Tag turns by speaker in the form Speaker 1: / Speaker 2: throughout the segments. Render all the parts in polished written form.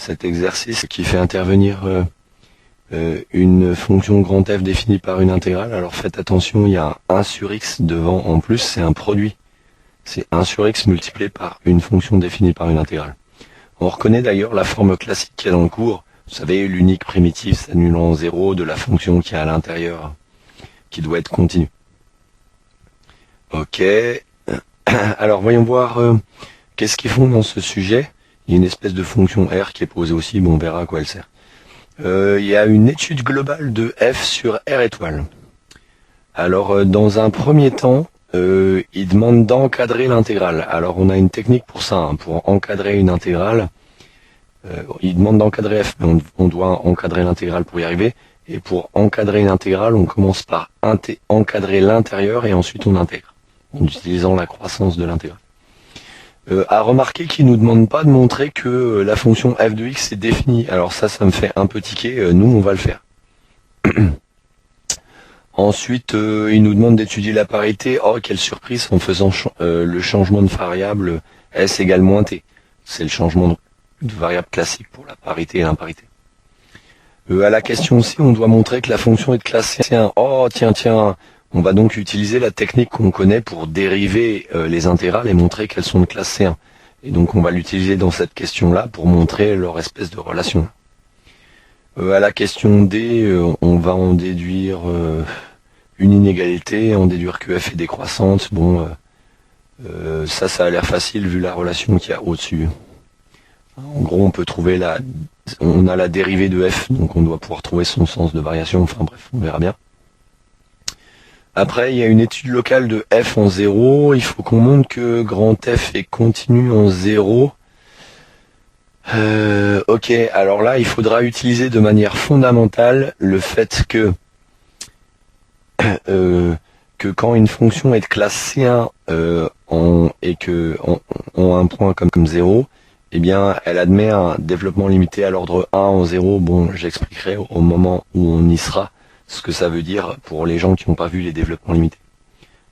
Speaker 1: cet exercice qui fait intervenir une fonction grand F définie par une intégrale. Alors faites attention, il y a un 1 sur x devant en plus, c'est un produit. C'est 1 sur x multiplié par une fonction définie par une intégrale. On reconnaît d'ailleurs la forme classique qu'il y a dans le cours. Vous savez, l'unique primitive s'annulant en 0 de la fonction qui est à l'intérieur, qui doit être continue. Ok. Alors voyons voir qu'est-ce qu'ils font dans ce sujet. Il y a une espèce de fonction R qui est posée aussi, bon, on verra à quoi elle sert. Il y a une étude globale de f sur R étoile. Alors dans un premier temps, il demande d'encadrer l'intégrale. Alors on a une technique pour ça, hein, pour encadrer une intégrale. Il demande d'encadrer f, mais on doit encadrer l'intégrale pour y arriver. Et pour encadrer une intégrale, on commence par encadrer l'intérieur et ensuite on intègre, en utilisant la croissance de l'intégrale. À remarquer qu'il nous demande pas de montrer que la fonction f de x est définie. Alors ça me fait un peu tiquer, nous on va le faire. Ensuite, il nous demande d'étudier la parité. Oh, quelle surprise, en faisant le changement de variable s égale moins t. C'est le changement de variable classique pour la parité et l'imparité. À la question C, on doit montrer que la fonction est de classe C1. Oh, tiens, on va donc utiliser la technique qu'on connaît pour dériver les intégrales et montrer qu'elles sont de classe C1. Et donc on va l'utiliser dans cette question-là pour montrer leur espèce de relation. À la question D, on va en déduire une inégalité, en déduire que f est décroissante. Bon, ça a l'air facile vu la relation qu'il y a au-dessus. En gros, on peut trouver on a la dérivée de f, donc on doit pouvoir trouver son sens de variation. Enfin bref, on verra bien. Après, il y a une étude locale de f en 0. Il faut qu'on montre que grand F est continu en 0. Ok, alors là, il faudra utiliser de manière fondamentale le fait que quand une fonction est de classe C1 et que en un point comme 0, eh bien, elle admet un développement limité à l'ordre 1 en 0. Bon, j'expliquerai au moment où on y sera ce que ça veut dire pour les gens qui n'ont pas vu les développements limités.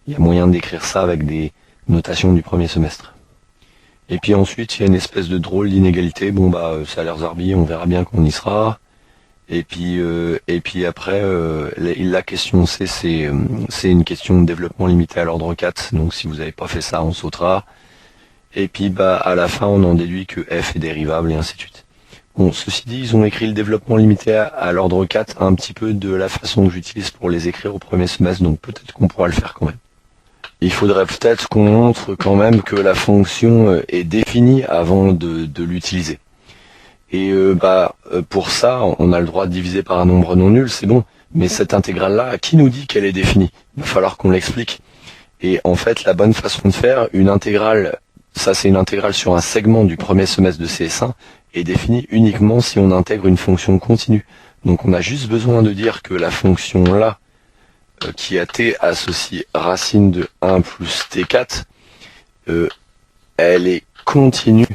Speaker 1: Il y a moyen d'écrire ça avec des notations du premier semestre. Et puis ensuite, il y a une espèce de drôle d'inégalité. Bon, bah, ça a l'air zarbi, on verra bien qu'on y sera. Et puis après, la question C, c'est une question de développement limité à l'ordre 4. Donc si vous n'avez pas fait ça, on sautera. Et puis bah à la fin, on en déduit que f est dérivable et ainsi de suite. Bon, ceci dit, ils ont écrit le développement limité à l'ordre 4 un petit peu de la façon que j'utilise pour les écrire au premier semestre, donc peut-être qu'on pourra le faire quand même. Il faudrait peut-être qu'on montre quand même que la fonction est définie avant de l'utiliser. Et pour ça, on a le droit de diviser par un nombre non nul, c'est bon. Mais cette intégrale-là, qui nous dit qu'elle est définie? Il va falloir qu'on l'explique. Et en fait, la bonne façon de faire, une intégrale, ça c'est une intégrale sur un segment du premier semestre de CS1, est définie uniquement si on intègre une fonction continue. Donc on a juste besoin de dire que la fonction là, qui a t associé racine de 1 plus t4, elle est continue.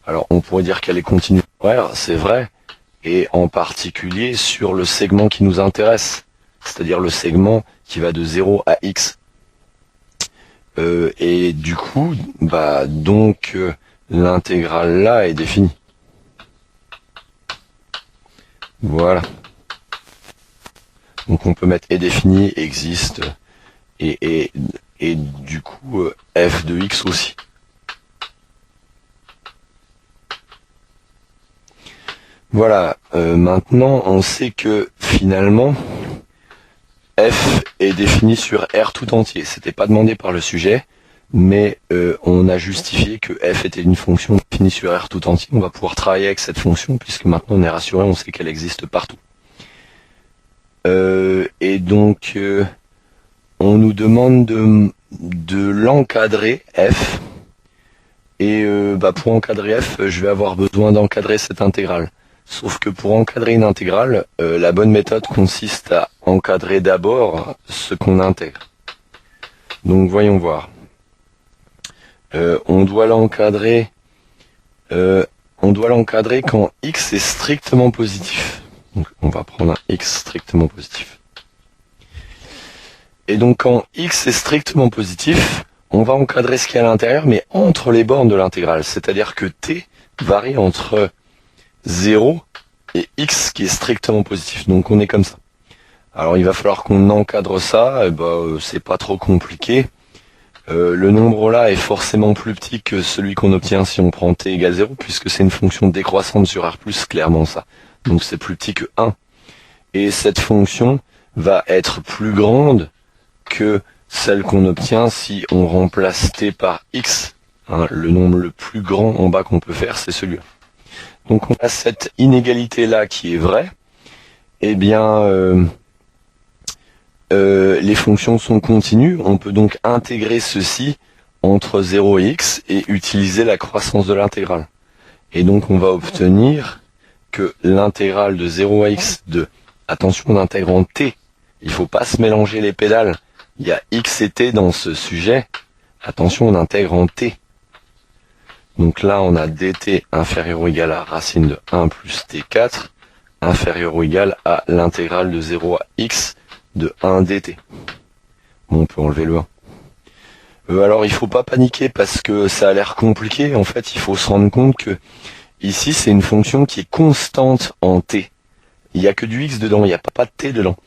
Speaker 1: Alors on pourrait dire qu'elle est continue horaire, c'est vrai, et en particulier sur le segment qui nous intéresse, c'est-à-dire le segment qui va de 0 à x. Et du coup, l'intégrale là est définie. Voilà. Donc on peut mettre est défini, existe, et du coup f de x aussi. Voilà, maintenant on sait que finalement f est défini sur R tout entier. C'était pas demandé par le sujet, mais on a justifié que f était une fonction définie sur R tout entier. On va pouvoir travailler avec cette fonction puisque maintenant on est rassuré, on sait qu'elle existe partout. Et donc on nous demande de l'encadrer f. Et pour encadrer f, je vais avoir besoin d'encadrer cette intégrale. Sauf que pour encadrer une intégrale, la bonne méthode consiste à encadrer d'abord ce qu'on intègre. Donc voyons voir. On doit l'encadrer quand x est strictement positif. Donc on va prendre un x strictement positif. Et donc quand x est strictement positif, on va encadrer ce qu'il y a à l'intérieur, mais entre les bornes de l'intégrale. C'est-à-dire que t varie entre 0 et x qui est strictement positif. Donc on est comme ça. Alors il va falloir qu'on encadre ça, et c'est pas trop compliqué. Le nombre là est forcément plus petit que celui qu'on obtient si on prend t égale 0, puisque c'est une fonction décroissante sur r+, clairement ça. Donc c'est plus petit que 1. Et cette fonction va être plus grande que celle qu'on obtient si on remplace t par x. Hein, le nombre le plus grand en bas qu'on peut faire, c'est celui-là. Donc on a cette inégalité-là qui est vraie. Eh bien, les fonctions sont continues. On peut donc intégrer ceci entre 0 et x et utiliser la croissance de l'intégrale. Et donc on va obtenir que l'intégrale de 0 à x de, attention, on intègre en t. Il ne faut pas se mélanger les pédales. Il y a x et t dans ce sujet. Attention, on intègre en t. Donc là, on a dt inférieur ou égal à racine de 1 plus t4, inférieur ou égal à l'intégrale de 0 à x de 1 dt. Bon, on peut enlever le 1. Alors, il faut pas paniquer parce que ça a l'air compliqué. En fait, il faut se rendre compte que ici, c'est une fonction qui est constante en t. Il n'y a que du x dedans, il n'y a pas de t dedans.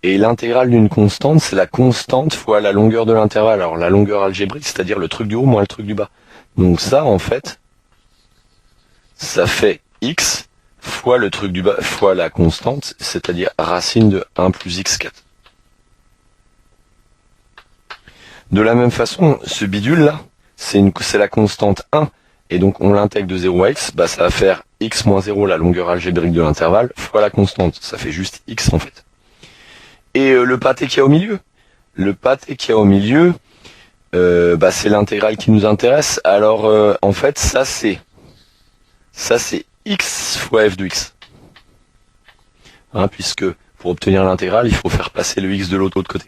Speaker 1: Et l'intégrale d'une constante, c'est la constante fois la longueur de l'intervalle. Alors, la longueur algébrique, c'est-à-dire le truc du haut moins le truc du bas. Donc ça, en fait, ça fait x fois le truc du bas, fois la constante, c'est-à-dire racine de 1 plus x4. De la même façon, ce bidule-là, c'est la constante 1, et donc on l'intègre de 0 à x, ça va faire x moins 0, la longueur algébrique de l'intervalle, fois la constante. Ça fait juste x, en fait. Et le pâté qu'il y a au milieu, c'est l'intégrale qui nous intéresse. Alors, en fait, ça c'est x fois f de x. Hein, puisque pour obtenir l'intégrale, il faut faire passer le x de l'autre côté.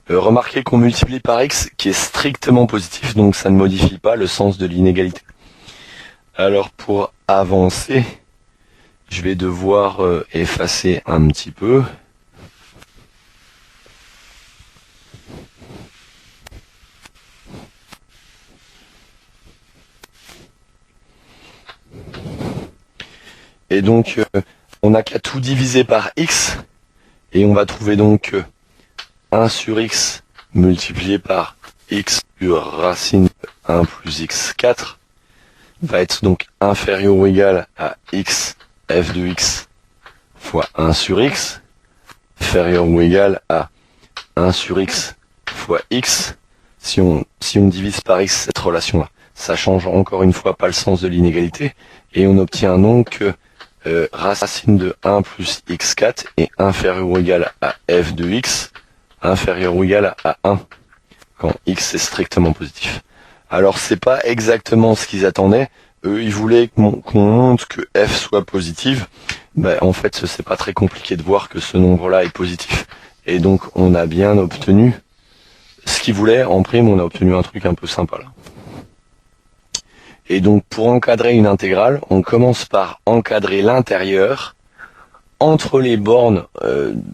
Speaker 1: Remarquez qu'on multiplie par x qui est strictement positif, donc ça ne modifie pas le sens de l'inégalité. Alors, pour avancer, je vais devoir effacer un petit peu. Et donc, on n'a qu'à tout diviser par x, et on va trouver donc 1 sur x multiplié par x sur racine de 1 plus x4 va être donc inférieur ou égal à x f de x fois 1 sur x, inférieur ou égal à 1 sur x fois x. Si on divise par x cette relation-là, ça change encore une fois pas le sens de l'inégalité, et on obtient donc racine de 1 plus x4 est inférieur ou égal à f de x, inférieur ou égal à 1, quand x est strictement positif. Alors c'est pas exactement ce qu'ils attendaient. Eux, ils voulaient qu'on montre que f soit positive. En fait, c'est pas très compliqué de voir que ce nombre-là est positif. Et donc, on a bien obtenu ce qu'ils voulaient. En prime, on a obtenu un truc un peu sympa là. Et donc, pour encadrer une intégrale, on commence par encadrer l'intérieur entre les bornes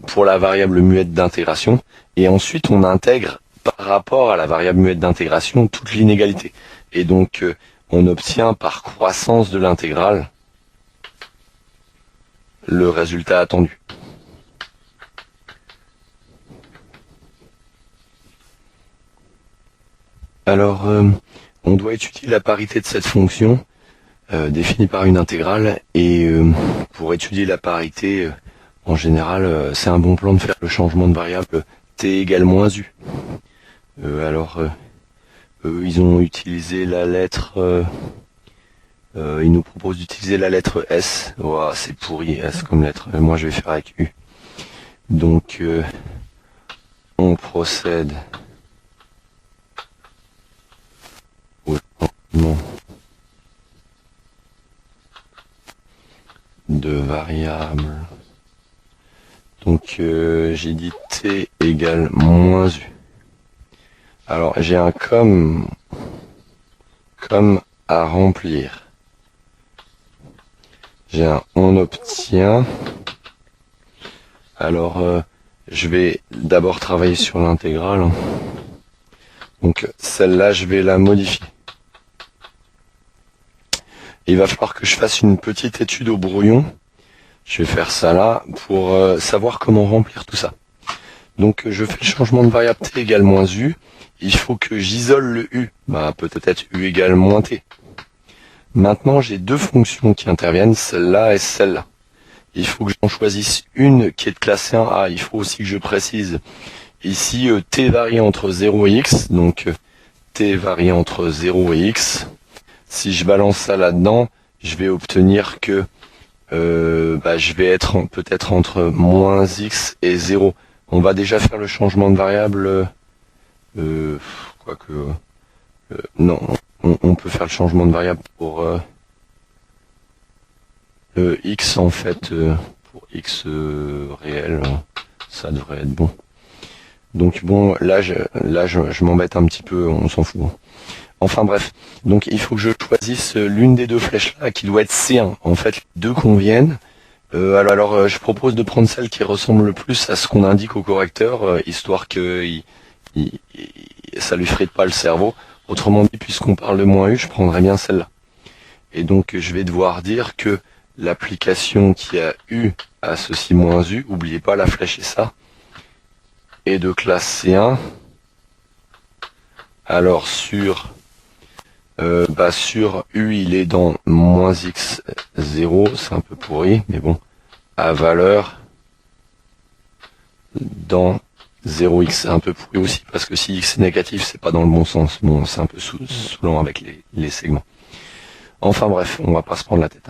Speaker 1: pour la variable muette d'intégration, et ensuite on intègre par rapport à la variable muette d'intégration toute l'inégalité. Et donc, on obtient par croissance de l'intégrale le résultat attendu. Alors, on doit étudier la parité de cette fonction définie par une intégrale, et pour étudier la parité, en général, c'est un bon plan de faire le changement de variable t égale moins u. Ils ont utilisé la lettre... ils nous proposent d'utiliser la lettre S. Wow, c'est pourri, S comme lettre. Moi, je vais faire avec U. Donc, on procède au changement de variable. Donc, j'ai dit T égale moins U. Alors, j'ai un comme à remplir. J'ai un on obtient. Alors, je vais d'abord travailler sur l'intégrale. Donc, celle-là, je vais la modifier. il va falloir que je fasse une petite étude au brouillon. Je vais faire ça là pour savoir comment remplir tout ça. Donc je fais le changement de variable t égale moins u. Il faut que j'isole le u. Bah peut-être u égale moins t. Maintenant j'ai deux fonctions qui interviennent, celle-là et celle-là. Il faut que j'en choisisse une qui est de classe 1. Ah, il faut aussi que je précise. Ici, t varie entre 0 et x. Donc t varie entre 0 et x. Si je balance ça là-dedans, je vais obtenir que je vais être peut-être entre moins x et 0. On va déjà faire le changement de variable. Non, on peut faire le changement de variable pour x en fait, pour x réel, ça devrait être bon. Donc bon, là je m'embête un petit peu, on s'en fout. Enfin bref, donc il faut que je choisisse l'une des deux flèches là qui doit être C1. En fait, les deux conviennent. Alors je propose de prendre celle qui ressemble le plus à ce qu'on indique au correcteur, histoire que ça lui frite pas le cerveau. Autrement dit, puisqu'on parle de moins u, je prendrais bien celle-là. Et donc je vais devoir dire que l'application qui a u associe moins u, oubliez pas la flèche et ça, est de classe C1. Alors sur u il est dans moins x 0, c'est un peu pourri, mais bon, à valeur dans 0x, c'est un peu pourri aussi, parce que si x est négatif, c'est pas dans le bon sens. Bon, c'est un peu saoulant avec les segments. Enfin bref, on va pas se prendre la tête.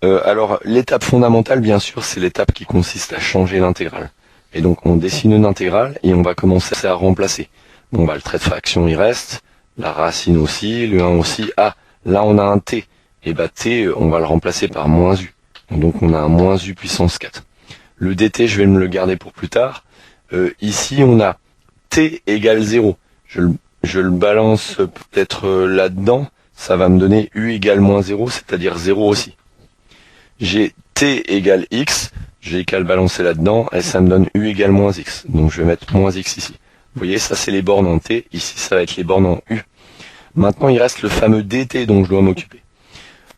Speaker 1: Alors, l'étape fondamentale, bien sûr, c'est l'étape qui consiste à changer l'intégrale. Et donc, on dessine une intégrale et on va commencer à remplacer. Bon, le trait de fraction, il reste. La racine aussi, le 1 aussi. Ah, là, on a un t. Et t, on va le remplacer par moins u. Donc, on a un moins u puissance 4. Le dt, je vais me le garder pour plus tard. Ici, on a t égale 0. Je le balance peut-être là-dedans. Ça va me donner u égale moins 0, c'est-à-dire 0 aussi. J'ai t égale x, j'ai qu'à le balancer là-dedans, et ça me donne u égale moins x. Donc je vais mettre moins x ici. Vous voyez, ça c'est les bornes en t, ici ça va être les bornes en u. Maintenant il reste le fameux dt dont je dois m'occuper.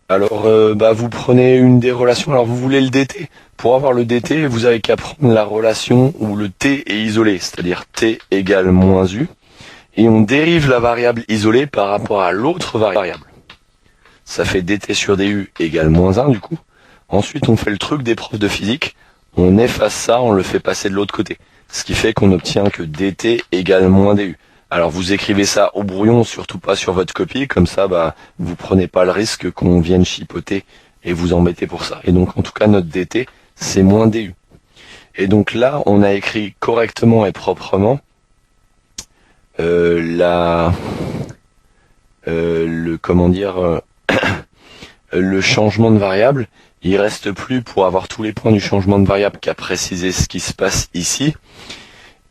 Speaker 1: Alors vous prenez une des relations, alors vous voulez le dt. Pour avoir le dt, vous avez qu'à prendre la relation où le t est isolé, c'est-à-dire t égale moins u, et on dérive la variable isolée par rapport à l'autre variable. Ça fait dt sur du égale moins 1 du coup. Ensuite, on fait le truc des profs de physique, on efface ça, on le fait passer de l'autre côté. Ce qui fait qu'on obtient que dt égale moins du. Alors vous écrivez ça au brouillon, surtout pas sur votre copie, comme ça vous prenez pas le risque qu'on vienne chipoter et vous embêter pour ça. Et donc en tout cas notre dt c'est moins du. Et donc là on a écrit correctement et proprement le changement de variable. Il reste plus pour avoir tous les points du changement de variable qu'à préciser ce qui se passe ici.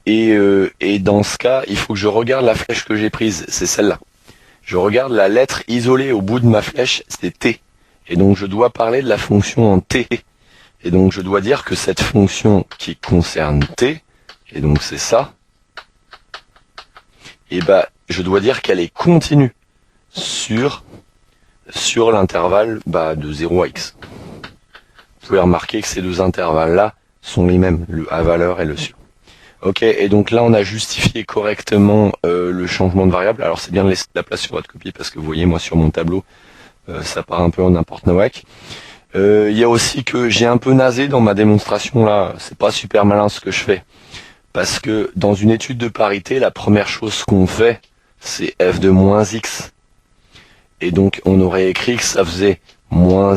Speaker 1: Et dans ce cas, il faut que je regarde la flèche que j'ai prise, c'est celle-là. Je regarde la lettre isolée au bout de ma flèche, c'est t. Et donc je dois parler de la fonction en t. Et donc je dois dire que cette fonction qui concerne t, et donc c'est ça, et je dois dire qu'elle est continue sur l'intervalle de 0 à x. Vous pouvez remarquer que ces deux intervalles-là sont les mêmes, le à valeur et le sur. Ok, et donc là on a justifié correctement le changement de variable. Alors c'est bien de laisser de la place sur votre copie parce que vous voyez moi sur mon tableau, ça part un peu en n'importe nawak. Il y a aussi que j'ai un peu nasé dans ma démonstration là, c'est pas super malin ce que je fais. Parce que dans une étude de parité, la première chose qu'on fait, c'est f de moins x. Et donc on aurait écrit que ça faisait moins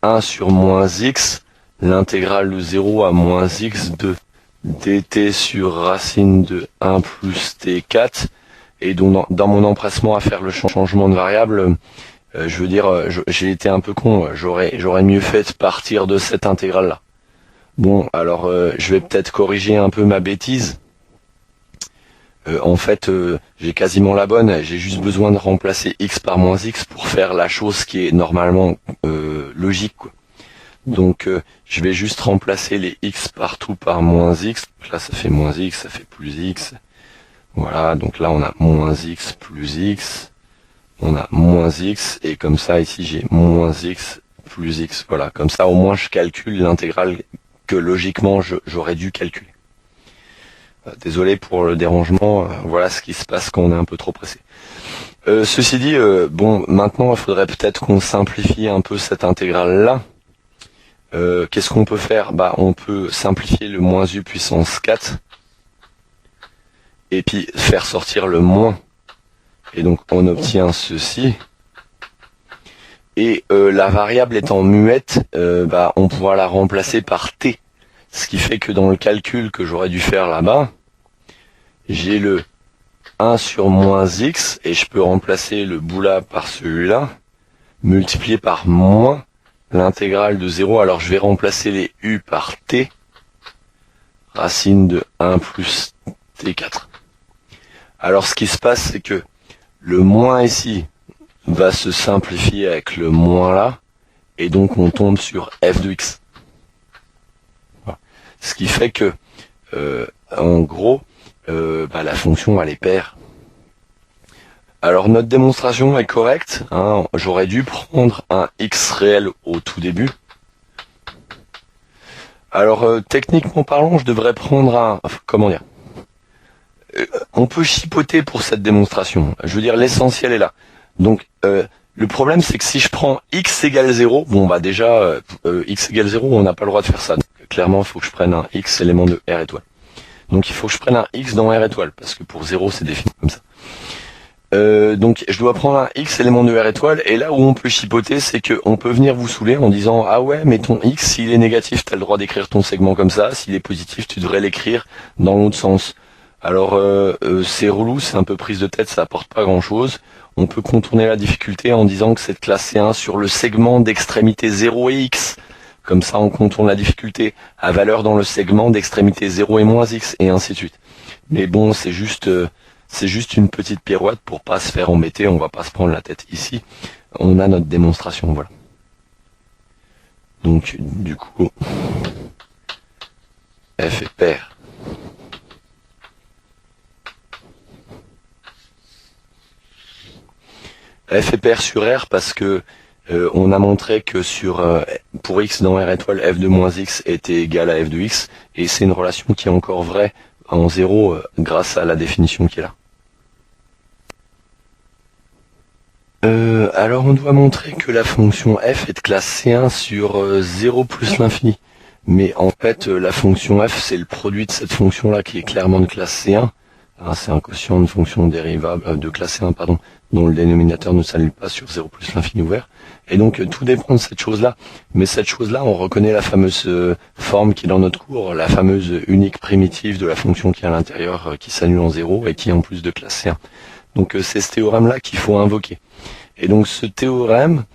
Speaker 1: 1 sur moins x, l'intégrale de 0 à moins x de dt sur racine de 1 plus t4. Et donc dans mon empressement à faire le changement de variable, j'ai été un peu con, j'aurais mieux fait de partir de cette intégrale-là. Bon, alors je vais peut-être corriger un peu ma bêtise. En fait, j'ai quasiment la bonne, j'ai juste besoin de remplacer x par moins x pour faire la chose qui est normalement logique, quoi. Donc je vais juste remplacer les x partout par moins x. Là ça fait moins x, ça fait plus x. Voilà, donc là on a moins x plus x. on a moins x, et comme ça ici j'ai moins x plus x. Voilà, comme ça au moins je calcule l'intégrale que logiquement j'aurais dû calculer. Désolé pour le dérangement, voilà ce qui se passe quand on est un peu trop pressé. Ceci dit, bon, maintenant il faudrait peut-être qu'on simplifie un peu cette intégrale-là. Qu'est-ce qu'on peut faire? Bah, on peut simplifier le moins u puissance 4, et puis faire sortir le moins. Et donc on obtient ceci. Et la variable étant muette, bah, on pourra la remplacer par t. Ce qui fait que dans le calcul que j'aurais dû faire là-bas, j'ai le 1 sur moins x, et je peux remplacer le bout là par celui-là, multiplié par moins l'intégrale de 0. Alors je vais remplacer les u par t, racine de 1 plus t4. Alors ce qui se passe, c'est que le moins ici va se simplifier avec le moins là, et donc on tombe sur f de x. Voilà. Ce qui fait que, en gros, bah, la fonction elle est paire. Alors notre démonstration est correcte, hein. J'aurais dû prendre un x réel au tout début. Alors techniquement parlant, je devrais prendre un... Comment dire, on peut chipoter pour cette démonstration. Je veux dire, l'essentiel est là. Donc le problème c'est que si je prends x égale 0, bon bah déjà x égale 0, on n'a pas le droit de faire ça. Donc, clairement, il faut que je prenne un x élément de R étoile. Donc il faut que je prenne un x dans R étoile, parce que pour 0 c'est défini comme ça. Donc je dois prendre un x élément de R étoile, et là où on peut chipoter, c'est que on peut venir vous saouler en disant ah ouais, mais ton x, s'il est négatif, t'as le droit d'écrire ton segment comme ça, s'il est positif, tu devrais l'écrire dans l'autre sens. Alors c'est relou, c'est un peu prise de tête, ça apporte pas grand chose. On peut contourner la difficulté en disant que cette classe C1 sur le segment d'extrémité 0 et x. Comme ça on contourne la difficulté à valeur dans le segment d'extrémité 0 et moins x, et ainsi de suite. Mais bon, c'est juste une petite pirouette pour pas se faire embêter, on va pas se prendre la tête ici. On a notre démonstration, voilà. Donc du coup, f est pair. F est pair sur R parce que on a montré que pour x dans R étoile, f de moins x était égal à f de x, et c'est une relation qui est encore vraie en 0 grâce à la définition qui est là. Alors on doit montrer que la fonction f est de classe C1 sur 0 plus l'infini. Mais en fait, la fonction f, c'est le produit de cette fonction-là qui est clairement de classe C1. C'est un quotient de fonction dérivable de classe C1, pardon, dont le dénominateur ne s'annule pas sur 0 plus l'infini ouvert. Et donc tout dépend de cette chose-là. Mais cette chose-là, on reconnaît la fameuse forme qui est dans notre cours, la fameuse unique primitive de la fonction qui est à l'intérieur, qui s'annule en 0 et qui est en plus de classe C1. Donc c'est ce théorème-là qu'il faut invoquer. Et donc ce théorème,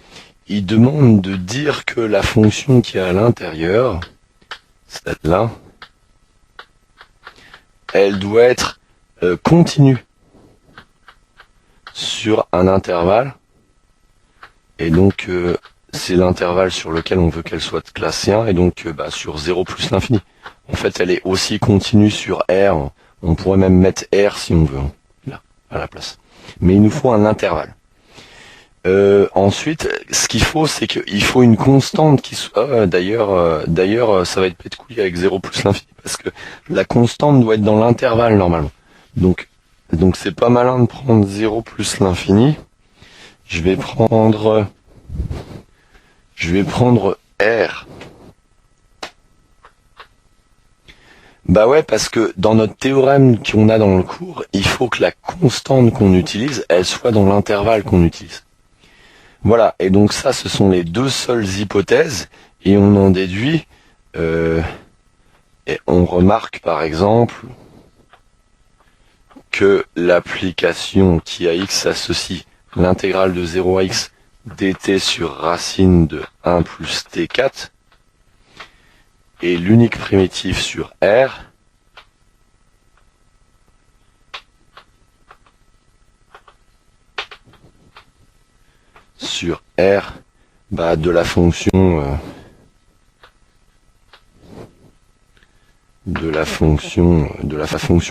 Speaker 1: il demande de dire que la fonction qui est à l'intérieur, celle-là, elle doit être continue sur un intervalle. Et donc c'est l'intervalle sur lequel on veut qu'elle soit de classe 1, et donc sur 0 plus l'infini. En fait, elle est aussi continue sur R. On pourrait même mettre R si on veut, hein, là, à la place. Mais il nous faut un intervalle. Ensuite, ce qu'il faut, c'est qu'il faut une constante qui soit... D'ailleurs, ça va être pète de couille avec 0 plus l'infini, parce que la constante doit être dans l'intervalle, normalement. Donc c'est pas malin de prendre 0 plus l'infini. Je vais prendre R. Bah ouais, parce que dans notre théorème qu'on a dans le cours, il faut que la constante qu'on utilise, elle soit dans l'intervalle qu'on utilise. Voilà, et donc ça, ce sont les deux seules hypothèses, et on en déduit, et on remarque par exemple que l'application qui à x associe l'intégrale de 0 à x dt sur racine de 1 plus t4 et l'unique primitive sur R sur R de la fonction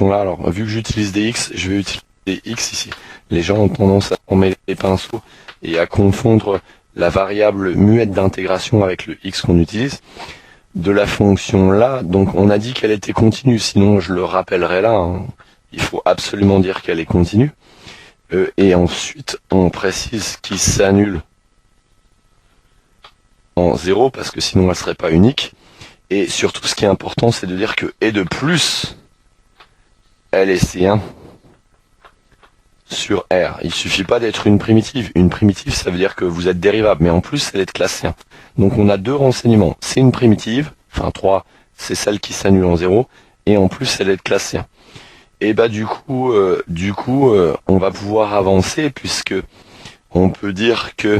Speaker 1: là. Alors vu que j'utilise dx, je vais utiliser des x ici. Les gens ont tendance à former les pinceaux et à confondre la variable muette d'intégration avec le x qu'on utilise. De la fonction là, donc on a dit qu'elle était continue, sinon je le rappellerai là, hein. Il faut absolument dire qu'elle est continue. Et ensuite, on précise qu'il s'annule en 0, parce que sinon elle serait pas unique. Et surtout, ce qui est important, c'est de dire que et de plus, elle est C1 sur R. Il suffit pas d'être une primitive. Une primitive, ça veut dire que vous êtes dérivable, mais en plus, elle est de classe C1. Donc on a deux renseignements. C'est une primitive, enfin 3, c'est celle qui s'annule en 0, et en plus, elle est de classe C1. Et bah du coup, on va pouvoir avancer, puisque on peut dire que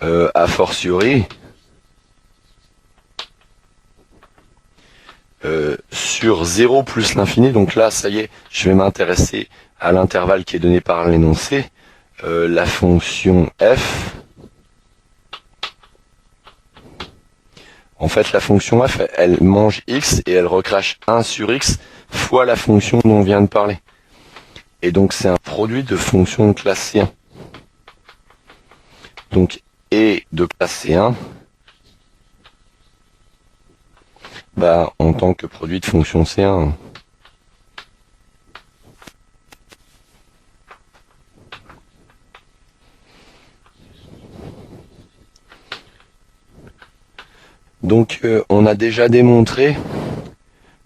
Speaker 1: a fortiori, sur 0 plus l'infini, donc là ça y est, je vais m'intéresser à l'intervalle qui est donné par l'énoncé, la fonction f. En fait, la fonction f, elle mange x et elle recrache 1 sur x fois la fonction dont on vient de parler. Et donc c'est un produit de fonction de classe C1. Donc et de classe C1, bah en tant que produit de fonction C1. Donc on a déjà démontré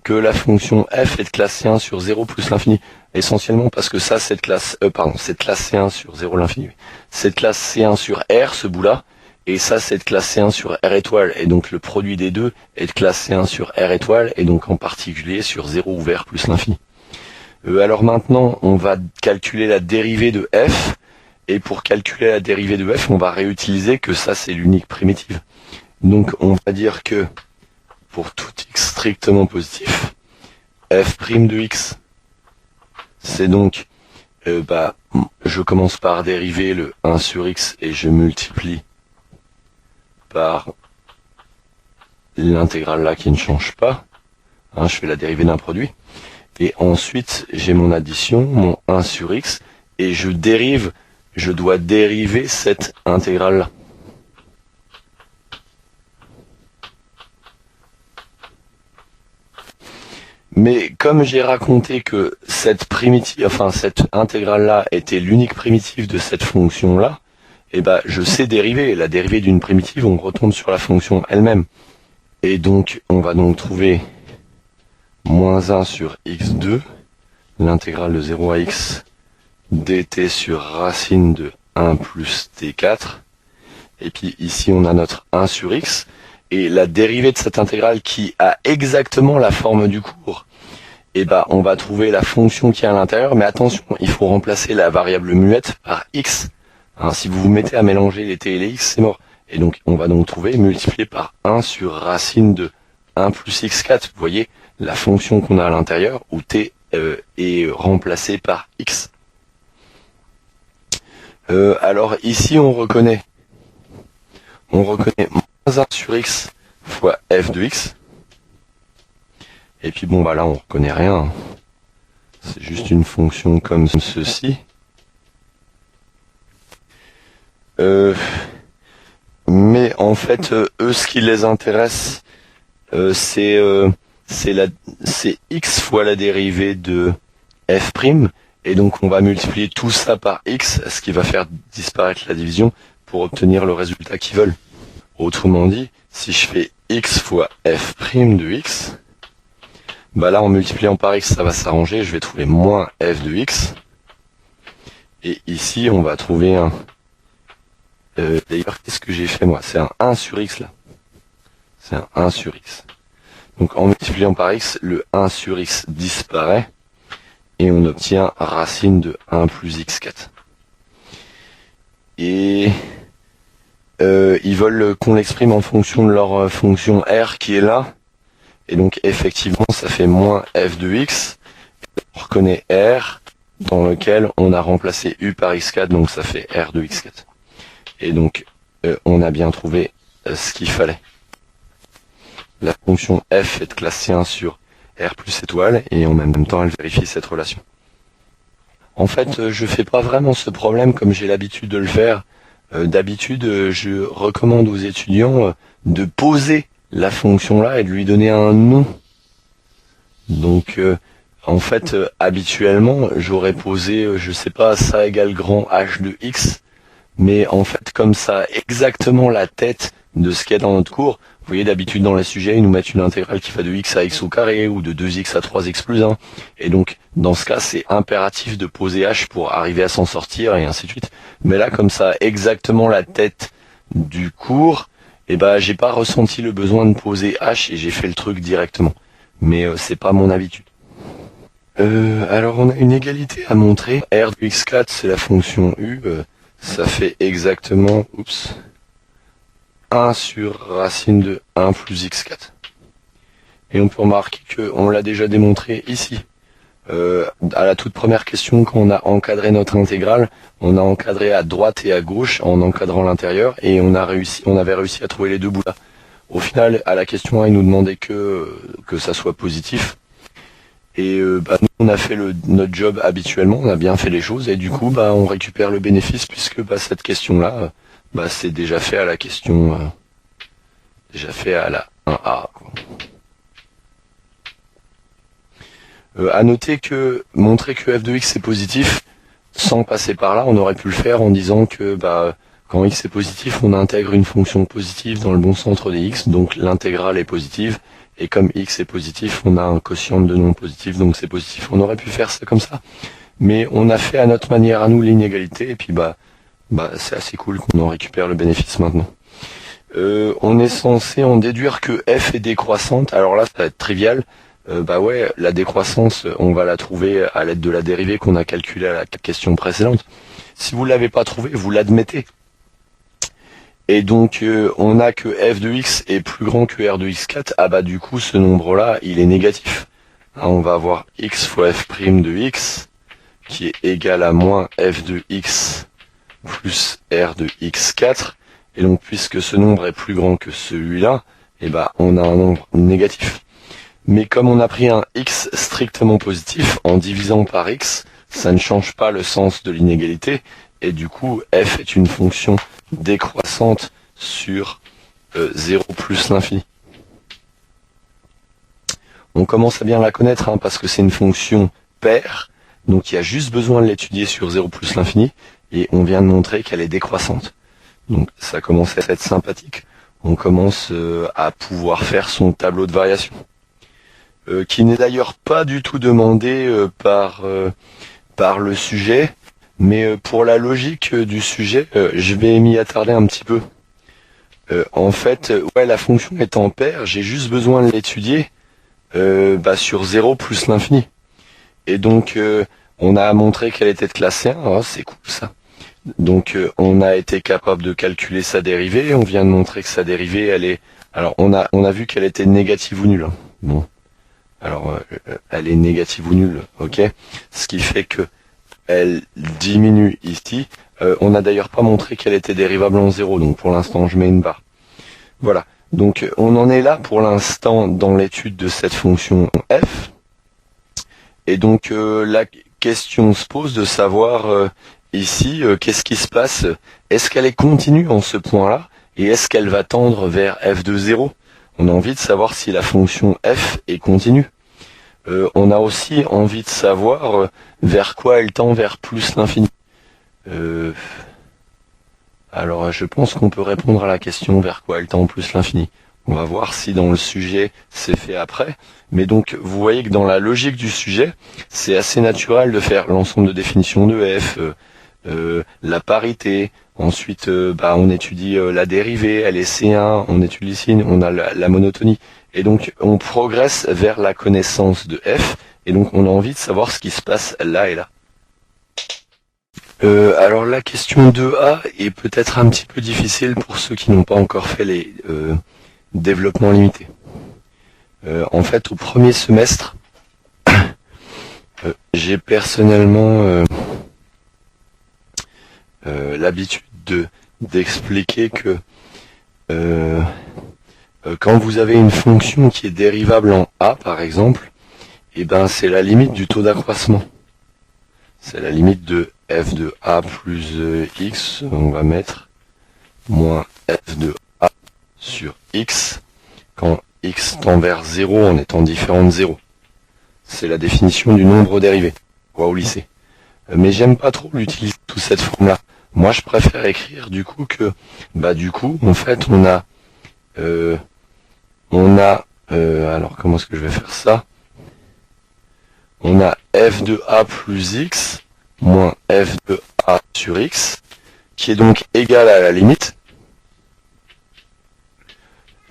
Speaker 1: que la fonction f est de classe C1 sur 0 plus l'infini, essentiellement parce que ça c'est de classe c'est de classe C1 sur 0 l'infini. C'est de classe C1 sur R ce bout-là, et ça c'est de classe C1 sur R étoile, et donc le produit des deux est de classe C1 sur R étoile, et donc en particulier sur 0 ouvert plus l'infini. Alors maintenant on va calculer la dérivée de f, et pour calculer la dérivée de f on va réutiliser que ça c'est l'unique primitive. Donc on va dire que pour tout x strictement positif, f' de x, c'est donc, je commence par dériver le 1 sur x et je multiplie par l'intégrale là qui ne change pas. Hein, je fais la dérivée d'un produit. Et ensuite, j'ai mon addition, mon 1 sur x, et je dois dériver cette intégrale là. Mais comme j'ai raconté que cette primitive, enfin cette intégrale-là était l'unique primitive de cette fonction-là, et je sais dériver. La dérivée d'une primitive, on retombe sur la fonction elle-même. Et donc, on va donc trouver moins 1 sur x2, l'intégrale de 0 à x, dt sur racine de 1 plus t4. Et puis ici, on a notre 1 sur x. Et la dérivée de cette intégrale qui a exactement la forme du cours, on va trouver la fonction qui est à l'intérieur, mais attention, il faut remplacer la variable muette par x. Hein, si vous vous mettez à mélanger les t et les x, c'est mort. Et donc, on va donc trouver multiplié par 1 sur racine de 1 plus x4. Vous voyez, la fonction qu'on a à l'intérieur, où t est remplacé par x. Alors ici, on reconnaît moins 1 sur x fois f de x. Et puis là on reconnaît rien. C'est juste une fonction comme ceci. Mais en fait, eux, ce qui les intéresse, c'est x fois la dérivée de f'. Et donc on va multiplier tout ça par x, ce qui va faire disparaître la division pour obtenir le résultat qu'ils veulent. Autrement dit, si je fais x fois f' de x, là en multipliant par x ça va s'arranger, je vais trouver moins f de x. Et ici on va trouver un... D'ailleurs qu'est-ce que j'ai fait moi? C'est un 1 sur x là. C'est un 1 sur x. Donc en multipliant par x, le 1 sur x disparaît. Et on obtient racine de 1 plus x4. Et ils veulent qu'on l'exprime en fonction de leur fonction r qui est là. Et donc effectivement ça fait moins f de x. On reconnaît r dans lequel on a remplacé u par x4, donc ça fait r de x4. Et donc on a bien trouvé ce qu'il fallait. La fonction f est de classe C1 sur R plus étoile, et en même temps elle vérifie cette relation. En fait, je fais pas vraiment ce problème comme j'ai l'habitude de le faire. D'habitude, je recommande aux étudiants de poser la fonction là et de lui donner un nom. Donc, en fait, habituellement, j'aurais posé, je sais pas, ça égale grand H de X, mais en fait, comme ça, exactement la tête de ce qu'il y a dans notre cours. Vous voyez, d'habitude dans les sujets, ils nous mettent une intégrale qui va de x à x au carré ou de 2x à 3x plus 1. Et donc, dans ce cas, c'est impératif de poser h pour arriver à s'en sortir et ainsi de suite. Mais là, comme ça, exactement la tête du cours, eh ben, j'ai pas ressenti le besoin de poser h et j'ai fait le truc directement. Mais c'est pas mon habitude. Alors, on a une égalité à montrer. R de x4, c'est la fonction u. Ça fait exactement, 1 sur racine de 1 plus x4. Et on peut remarquer qu'on l'a déjà démontré ici. À la toute première question, quand on a encadré notre intégrale, on a encadré à droite et à gauche en encadrant l'intérieur et on avait réussi à trouver les deux bouts là. Au final, à la question 1, il nous demandait que ça soit positif. Et nous, on a fait notre job habituellement, on a bien fait les choses et du coup, on récupère le bénéfice puisque cette question-là, c'est déjà fait à la question, déjà fait à la 1A. À noter que montrer que f de x est positif, sans passer par là, on aurait pu le faire en disant que quand x est positif, on intègre une fonction positive dans le bon centre des x, donc l'intégrale est positive. Et comme x est positif, on a un quotient de non positif, donc c'est positif. On aurait pu faire ça comme ça. Mais on a fait à notre manière, à nous, l'inégalité, et puis c'est assez cool qu'on en récupère le bénéfice maintenant. On est censé en déduire que f est décroissante. Alors là, ça va être trivial. La décroissance, on va la trouver à l'aide de la dérivée qu'on a calculée à la question précédente. Si vous ne l'avez pas trouvée, vous l'admettez. Et donc, on a que f de x est plus grand que r de x4. Du coup, ce nombre-là, il est négatif. On va avoir x fois f' de x, qui est égal à moins f de x plus r de x4. Et donc, puisque ce nombre est plus grand que celui-là, on a un nombre négatif. Mais comme on a pris un x strictement positif, en divisant par x, ça ne change pas le sens de l'inégalité. Et du coup, f est une fonction décroissante sur 0 plus l'infini. On commence à bien la connaître parce que c'est une fonction paire, donc il y a juste besoin de l'étudier sur 0 plus l'infini, et on vient de montrer qu'elle est décroissante. Donc ça commence à être sympathique. On commence à pouvoir faire son tableau de variation. Qui n'est d'ailleurs pas du tout demandé par le sujet, mais pour la logique du sujet, je vais m'y attarder un petit peu. En fait, la fonction est en paire, j'ai juste besoin de l'étudier sur 0 plus l'infini. Et donc, on a montré qu'elle était de classe C1, c'est cool ça. Donc, on a été capable de calculer sa dérivée, on vient de montrer que sa dérivée, elle est... Alors, on a vu qu'elle était négative ou nulle. Bon. Alors, elle est négative ou nulle, ok. Ce qui fait que elle diminue ici. On n'a d'ailleurs pas montré qu'elle était dérivable en 0, donc pour l'instant, je mets une barre. Voilà. Donc, on en est là pour l'instant dans l'étude de cette fonction f. Et donc, la question se pose de savoir ici, qu'est-ce qui se passe? Est-ce qu'elle est continue en ce point-là? Et est-ce qu'elle va tendre vers f de 0? On a envie de savoir si la fonction f est continue. On a aussi envie de savoir vers quoi elle tend vers plus l'infini. Alors je pense qu'on peut répondre à la question vers quoi elle tend plus l'infini. On va voir si dans le sujet c'est fait après. Mais donc vous voyez que dans la logique du sujet, c'est assez naturel de faire l'ensemble de définitions de f, la parité. Ensuite, on étudie la dérivée, elle est C1, on étudie ici, on a la monotonie. Et donc, on progresse vers la connaissance de f, et donc on a envie de savoir ce qui se passe là et là. Alors, la question 2A est peut-être un petit peu difficile pour ceux qui n'ont pas encore fait les développements limités. En fait, au premier semestre, j'ai personnellement l'habitude d'expliquer que quand vous avez une fonction qui est dérivable en a, par exemple, c'est la limite du taux d'accroissement. c'est la limite de f de a plus x, on va mettre moins f de a sur x, quand x tend vers 0 en étant différent de 0. C'est la définition du nombre dérivé, quoi, au lycée. Mais j'aime pas trop l'utiliser sous cette forme-là. Moi, je préfère écrire du coup que, en fait, alors comment est-ce que je vais faire ça? On a f de a plus x moins f de a sur x, qui est donc égal à la limite,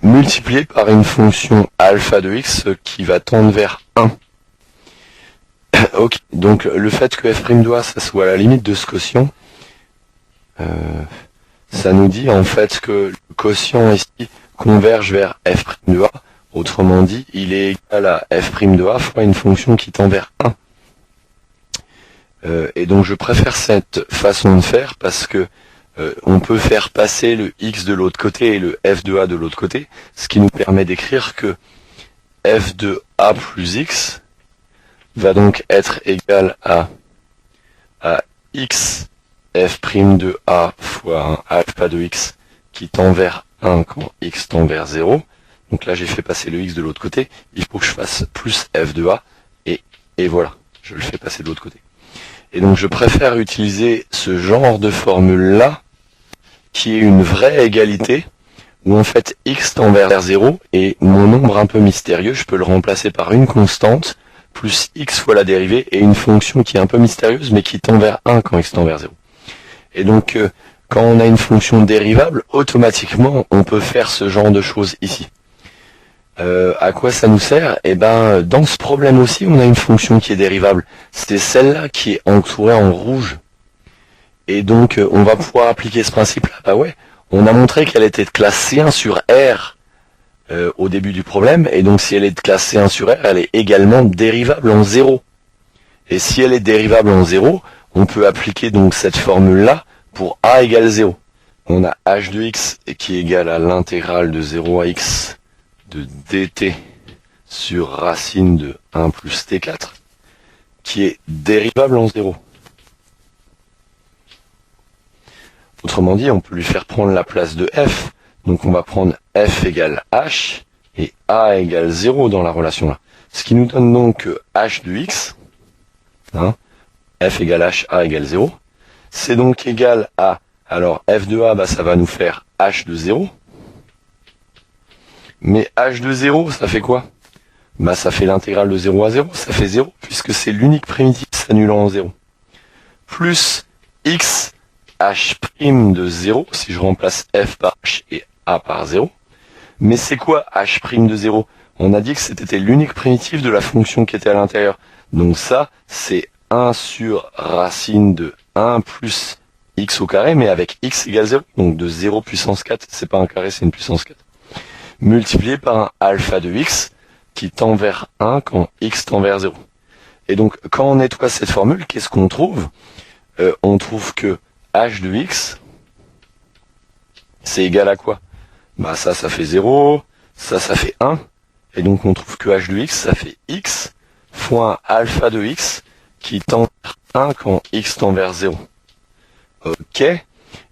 Speaker 1: multiplié par une fonction alpha de x qui va tendre vers 1. Ok, donc le fait que f' de a, ça soit la limite de ce quotient, ça nous dit en fait que le quotient ici converge vers f' de a. Autrement dit, il est égal à f' de a fois une fonction qui tend vers 1. Et donc je préfère cette façon de faire parce que on peut faire passer le x de l'autre côté et le f de a de l'autre côté, ce qui nous permet d'écrire que f de a plus x va donc être égal à x f' de a fois un alpha de x qui tend vers 1 quand x tend vers 0. Donc là j'ai fait passer le x de l'autre côté, il faut que je fasse plus f de a, et voilà, je le fais passer de l'autre côté. Et donc je préfère utiliser ce genre de formule-là, qui est une vraie égalité, où en fait x tend vers 0, et mon nombre un peu mystérieux, je peux le remplacer par une constante, plus x fois la dérivée, et une fonction qui est un peu mystérieuse, mais qui tend vers 1 quand x tend vers 0. Et donc, quand on a une fonction dérivable, automatiquement, on peut faire ce genre de choses ici. À quoi ça nous sert? Eh ben, dans ce problème aussi, on a une fonction qui est dérivable. C'est celle-là qui est entourée en rouge. Et donc, on va pouvoir appliquer ce principe-là. Bah ouais, on a montré qu'elle était de classe C1 sur R au début du problème. Et donc, si elle est de classe C1 sur R, elle est également dérivable en 0. Et si elle est dérivable en 0, on peut appliquer donc cette formule-là pour a égale 0. On a h de x qui est égal à l'intégrale de 0 à x de dt sur racine de 1 plus t4, qui est dérivable en 0. Autrement dit, on peut lui faire prendre la place de f. Donc on va prendre f égale h et a égale 0 dans la relation là. Ce qui nous donne donc que h de x, f égale h, a égale 0, c'est donc égal à, alors f de a, ça va nous faire h de 0, mais h de 0, ça fait quoi? Ça fait l'intégrale de 0 à 0, ça fait 0, puisque c'est l'unique primitive s'annulant en 0. Plus x h' de 0, si je remplace f par h et a par 0. Mais c'est quoi h' de 0? On a dit que c'était l'unique primitive de la fonction qui était à l'intérieur. Donc ça, c'est 1 sur racine de 1 plus x au carré, mais avec x égale 0. Donc de 0 puissance 4, c'est pas un carré, c'est une puissance 4. Multiplié par un alpha de x qui tend vers 1 quand x tend vers 0. Et donc, quand on nettoie cette formule, qu'est-ce qu'on trouve? On trouve que h de x, c'est égal à quoi? Ça fait 0, ça fait 1, et donc on trouve que h de x, ça fait x fois un alpha de x qui tend vers 1 quand x tend vers 0. Ok,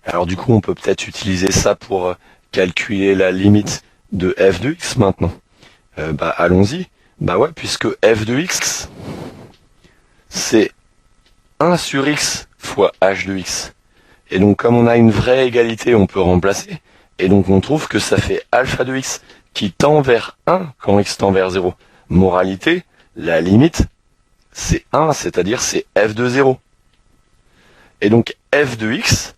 Speaker 1: alors du coup on peut peut-être utiliser ça pour calculer la limite de f de x maintenant. Allons-y. Ouais, puisque f de x, c'est 1 sur x fois h de x. Et donc comme on a une vraie égalité, on peut remplacer. Et donc on trouve que ça fait alpha de x qui tend vers 1 quand x tend vers 0. Moralité, la limite, c'est 1, c'est-à-dire c'est f de 0. Et donc f de x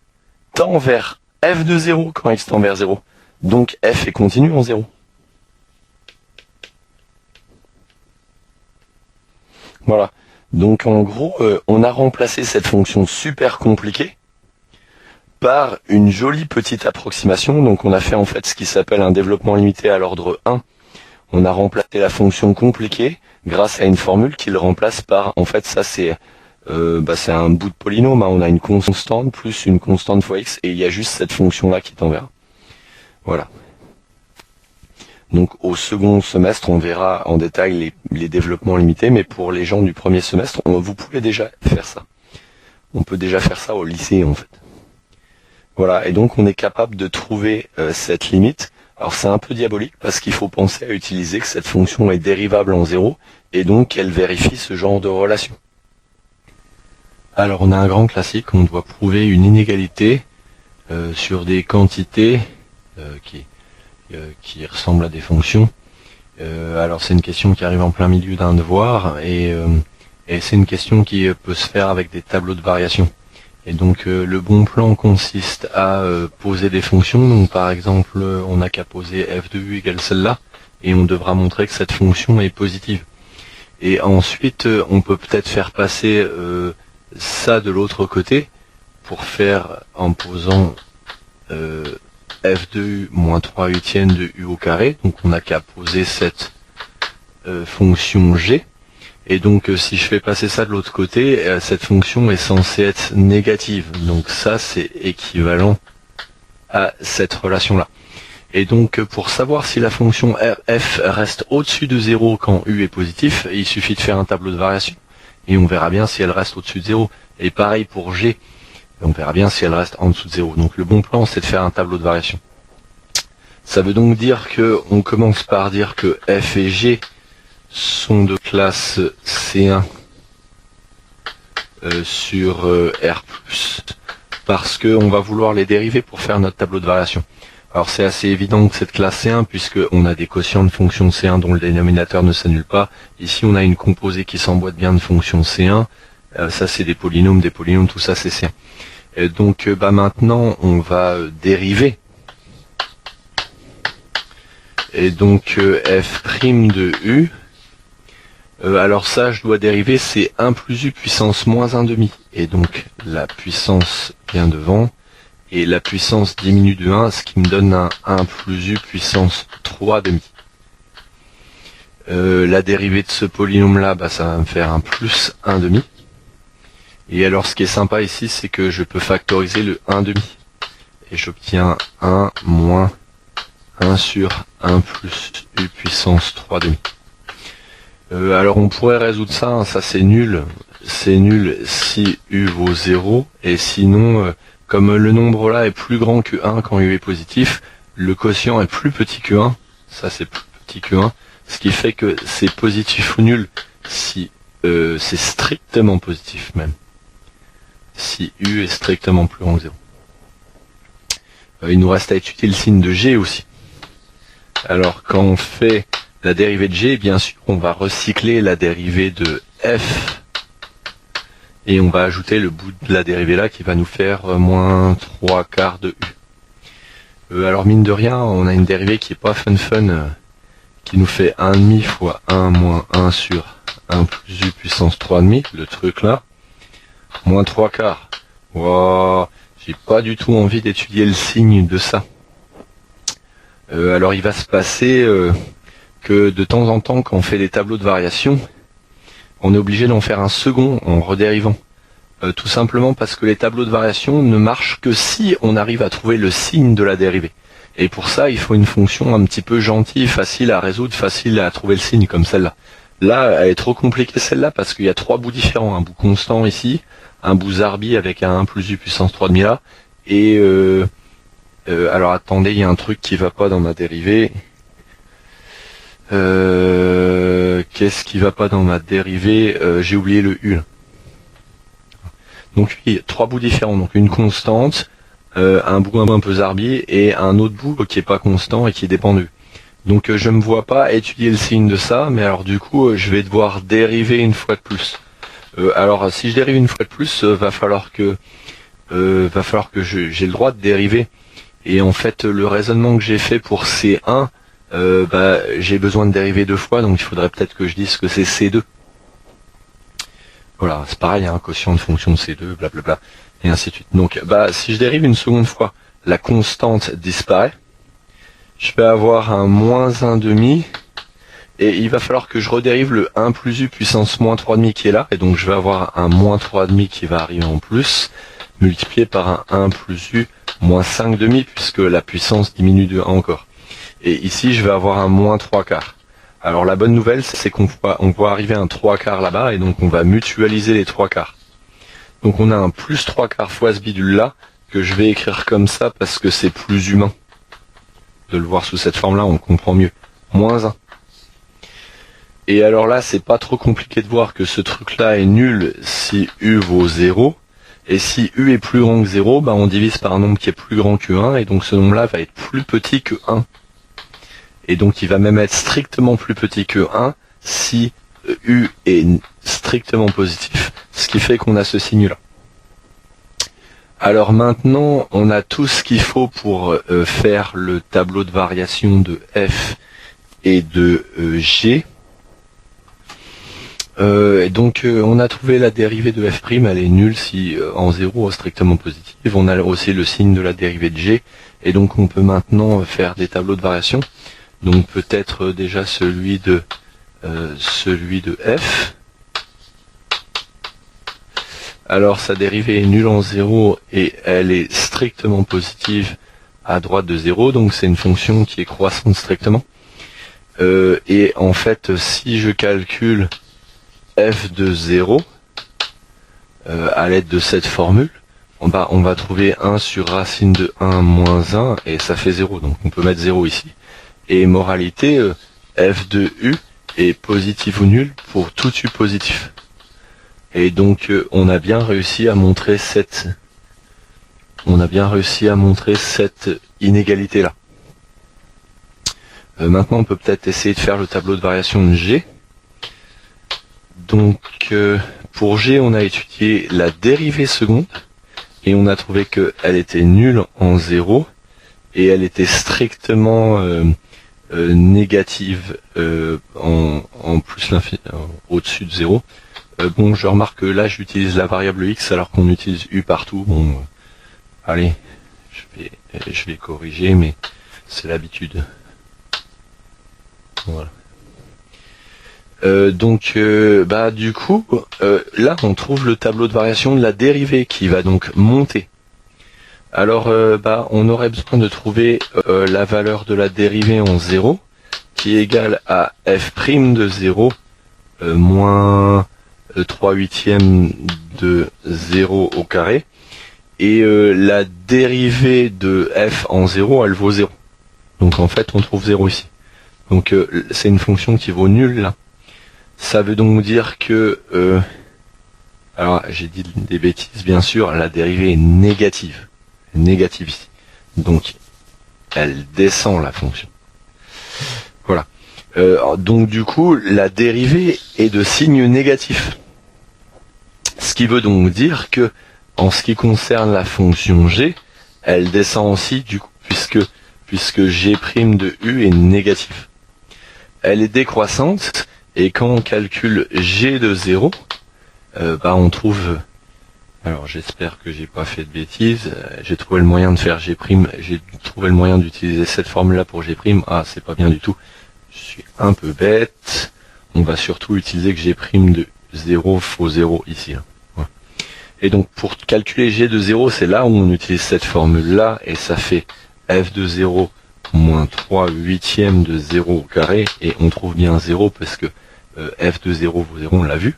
Speaker 1: tend vers f de 0 quand x tend vers 0. Donc f est continu en 0. Voilà. Donc en gros, on a remplacé cette fonction super compliquée par une jolie petite approximation. Donc on a fait en fait ce qui s'appelle un développement limité à l'ordre 1. On a remplacé la fonction compliquée grâce à une formule qui le remplace par, en fait ça c'est un bout de polynôme, on a une constante plus une constante fois x et il y a juste cette fonction là qui est en vert. Voilà. Donc au second semestre, on verra en détail les développements limités, mais pour les gens du premier semestre, vous pouvez déjà faire ça. On peut déjà faire ça au lycée en fait. Voilà, et donc on est capable de trouver cette limite. Alors c'est un peu diabolique parce qu'il faut penser à utiliser que cette fonction est dérivable en 0 et donc elle vérifie ce genre de relation. Alors on a un grand classique, on doit prouver une inégalité sur des quantités qui ressemblent à des fonctions. Alors c'est une question qui arrive en plein milieu d'un devoir et c'est une question qui peut se faire avec des tableaux de variation. Et donc le bon plan consiste à poser des fonctions. Donc par exemple, on n'a qu'à poser f de u égale celle-là, et on devra montrer que cette fonction est positive. Et ensuite, on peut peut-être faire passer ça de l'autre côté, pour faire en posant f de u moins 3 huitièmes de u au carré. Donc on n'a qu'à poser cette fonction g. Et donc si je fais passer ça de l'autre côté, cette fonction est censée être négative. Donc ça c'est équivalent à cette relation-là. Et donc pour savoir si la fonction f reste au-dessus de 0 quand u est positif, il suffit de faire un tableau de variation. Et on verra bien si elle reste au-dessus de 0. Et pareil pour g, on verra bien si elle reste en dessous de 0. Donc le bon plan c'est de faire un tableau de variation. Ça veut donc dire que on commence par dire que f et g sont de classe C1 sur R+, parce qu'on va vouloir les dériver pour faire notre tableau de variation. Alors c'est assez évident que c'est de classe C1 puisqu'on a des quotients de fonction C1 dont le dénominateur ne s'annule pas. Ici on a une composée qui s'emboîte bien de fonction C1. Ça c'est des polynômes, tout ça c'est C1. Et donc maintenant on va dériver. Et donc f' de u. Alors ça, je dois dériver, c'est 1 plus u puissance moins 1 demi. Et donc, la puissance vient devant, et la puissance diminue de 1, ce qui me donne un 1 plus u puissance 3 demi. La dérivée de ce polynôme-là, ça va me faire un plus 1 demi. Et alors, ce qui est sympa ici, c'est que je peux factoriser le 1 demi. Et j'obtiens 1 moins 1 sur 1 plus u puissance 3 demi. Alors on pourrait résoudre ça, ça c'est nul si u vaut 0, et sinon, comme le nombre là est plus grand que 1 quand u est positif, le quotient est plus petit que 1, ça c'est plus petit que 1, ce qui fait que c'est positif ou nul si c'est strictement positif même, si u est strictement plus grand que 0. Il nous reste à étudier le signe de g aussi. Alors quand on fait la dérivée de g, bien sûr, on va recycler la dérivée de f et on va ajouter le bout de la dérivée là qui va nous faire moins 3 quarts de u. Alors mine de rien, on a une dérivée qui est pas fun, qui nous fait 1,5 fois 1 moins 1 sur 1 plus u puissance 3,5, le truc là, moins 3 quarts. Wow, j'ai pas du tout envie d'étudier le signe de ça. Alors il va se passer que de temps en temps, quand on fait des tableaux de variation, on est obligé d'en faire un second en redérivant. Tout simplement parce que les tableaux de variation ne marchent que si on arrive à trouver le signe de la dérivée. Et pour ça, il faut une fonction un petit peu gentille, facile à résoudre, facile à trouver le signe, comme celle-là. Là, elle est trop compliquée celle-là, parce qu'il y a 3 bouts différents. Un bout constant ici, un bout zarbi avec un 1 plus u puissance 3,5 là, et alors attendez, il y a un truc qui va pas dans ma dérivée. Qu'est-ce qui va pas dans ma dérivée? J'ai oublié le u. Donc oui, 3 bouts différents, donc une constante, un bout un peu zarbi et un autre bout qui est pas constant et qui dépend de u. Donc je me vois pas étudier le signe de ça, mais alors du coup je vais devoir dériver une fois de plus. Alors si je dérive une fois de plus, va falloir que j'ai le droit de dériver. Et en fait le raisonnement que j'ai fait pour C1, j'ai besoin de dériver 2 fois, donc il faudrait peut-être que je dise que c'est C2. Voilà, c'est pareil, un quotient de fonction de C2, blablabla, et ainsi de suite. Donc si je dérive une seconde fois, la constante disparaît. Je vais avoir un moins 1 demi, et il va falloir que je redérive le 1 plus u puissance moins 3,5 qui est là, et donc je vais avoir un moins 3,5 qui va arriver en plus, multiplié par un 1 plus u moins 5 demi, puisque la puissance diminue de 1 encore. Et ici, je vais avoir un moins 3 quarts. Alors la bonne nouvelle, c'est qu'on va arriver à un 3 quarts là-bas, et donc on va mutualiser les 3 quarts. Donc on a un plus 3 quarts fois ce bidule là, que je vais écrire comme ça parce que c'est plus humain. De le voir sous cette forme là, on comprend mieux. Moins 1. Et alors là, c'est pas trop compliqué de voir que ce truc-là est nul si U vaut 0. Et si U est plus grand que 0, bah on divise par un nombre qui est plus grand que 1, et donc ce nombre-là va être plus petit que 1. Et donc il va même être strictement plus petit que 1 si U est strictement positif, ce qui fait qu'on a ce signe-là. Alors maintenant, on a tout ce qu'il faut pour faire le tableau de variation de F et de G. Et donc on a trouvé la dérivée de f', elle est nulle si en 0 strictement positive. On a aussi le signe de la dérivée de g, et donc on peut maintenant faire des tableaux de variation. Donc peut-être déjà celui de f. Alors sa dérivée est nulle en 0 et elle est strictement positive à droite de 0, donc c'est une fonction qui est croissante strictement. Et en fait, si je calcule f de 0 à l'aide de cette formule, on va trouver 1 sur racine de 1 moins 1 et ça fait 0, donc on peut mettre 0 ici. Et moralité, f de u est positif ou nul pour tout u positif. Et donc on a bien réussi à montrer cette inégalité là. Maintenant on peut peut-être essayer de faire le tableau de variation de G. Donc pour G, on a étudié la dérivée seconde et on a trouvé qu'elle était nulle en 0 et elle était strictement négative en plus au-dessus de 0. Bon, je remarque que là j'utilise la variable x alors qu'on utilise u partout. Bon, allez, je vais corriger, mais c'est l'habitude. Voilà. Du coup, là on trouve le tableau de variation de la dérivée qui va donc monter. Alors on aurait besoin de trouver la valeur de la dérivée en 0 qui est égale à f' de 0 moins 3/8 de 0 au carré, et la dérivée de f en 0 elle vaut 0. Donc en fait on trouve 0 ici. Donc c'est une fonction qui vaut nul là. Ça veut donc dire que, alors j'ai dit des bêtises bien sûr, la dérivée est négative. Négative ici. Donc elle descend la fonction. Voilà. Donc du coup, la dérivée est de signe négatif. Ce qui veut donc dire que, en ce qui concerne la fonction g, elle descend aussi du coup, puisque g' de u est négatif. Elle est décroissante, et quand on calcule g de 0, on trouve... Alors j'espère que j'ai pas fait de bêtises, j'ai trouvé le moyen de faire g', j'ai trouvé le moyen d'utiliser cette formule là pour g', ah c'est pas bien du tout, je suis un peu bête, on va surtout utiliser que g' de 0 faut 0 ici. Là. Voilà. Et donc pour calculer g de 0, c'est là où on utilise cette formule là, et ça fait f de 0 moins 3/8 de 0 au carré, et on trouve bien 0 parce que f de 0 vaut 0, on l'a vu.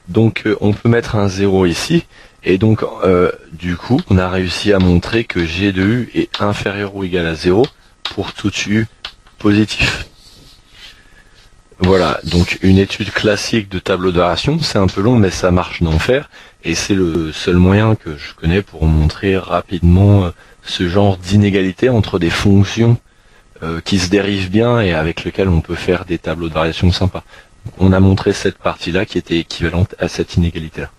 Speaker 1: Donc on peut mettre un 0 ici, et donc du coup on a réussi à montrer que g de u est inférieur ou égal à 0 pour tout u positif. Voilà, donc une étude classique de tableau de variation, c'est un peu long mais ça marche d'en faire, et c'est le seul moyen que je connais pour montrer rapidement ce genre d'inégalité entre des fonctions qui se dérivent bien et avec lesquelles on peut faire des tableaux de variation sympas. On a montré cette partie-là qui était équivalente à cette inégalité-là.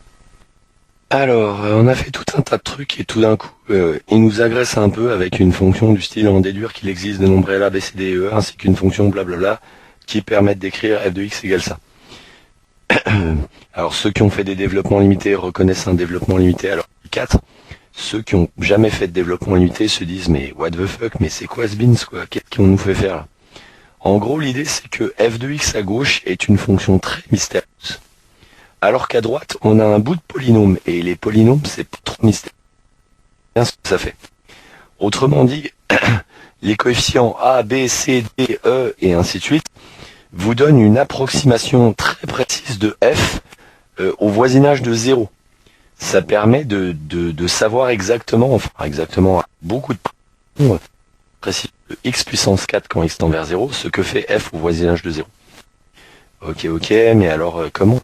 Speaker 1: Alors, on a fait tout un tas de trucs et tout d'un coup, il nous agresse un peu avec une fonction du style en déduire qu'il existe des nombres L, A, B, C, D, E, ainsi qu'une fonction blablabla qui permettent d'écrire f de x égale ça. Alors, ceux qui ont fait des développements limités reconnaissent un développement limité à leur 4. Ceux qui ont jamais fait de développement limité se disent mais what the fuck, mais c'est quoi ce beans quoi, qu'est-ce qu'on nous fait faire là? En gros, l'idée c'est que f de x à gauche est une fonction très mystérieuse. Alors qu'à droite, on a un bout de polynôme, et les polynômes, c'est pas trop mystérieux. Bien ce que ça fait. Autrement dit, les coefficients A, B, C, D, E, et ainsi de suite, vous donnent une approximation très précise de f au voisinage de 0. ça permet de savoir exactement, enfin exactement, beaucoup de précis de x puissance 4 quand x tend vers 0, ce que fait f au voisinage de 0. Ok, mais alors comment?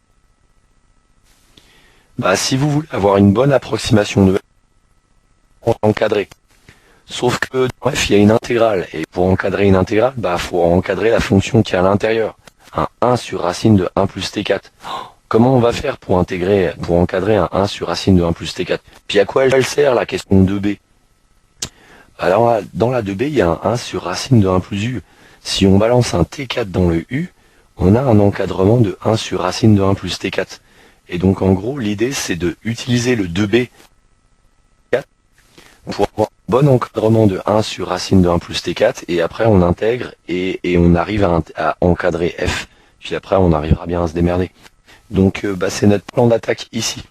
Speaker 1: Bah si vous voulez avoir une bonne approximation de f, encadrer. Sauf que dans f, il y a une intégrale, et pour encadrer une intégrale, bah faut encadrer la fonction qui est à l'intérieur. Un 1 sur racine de 1 plus t4. Comment on va faire pour encadrer un 1 sur racine de 1 plus t4? Puis à quoi elle sert la question 2b? Alors dans la 2b, il y a un 1 sur racine de 1 plus u. Si on balance un t4 dans le u, on a un encadrement de 1 sur racine de 1 plus t4. Et donc en gros, l'idée c'est de utiliser le 2b pour avoir un bon encadrement de 1 sur racine de 1 plus t4, et après on intègre et on arrive à encadrer f. Puis après on arrivera bien à se démerder. Donc c'est notre plan d'attaque ici.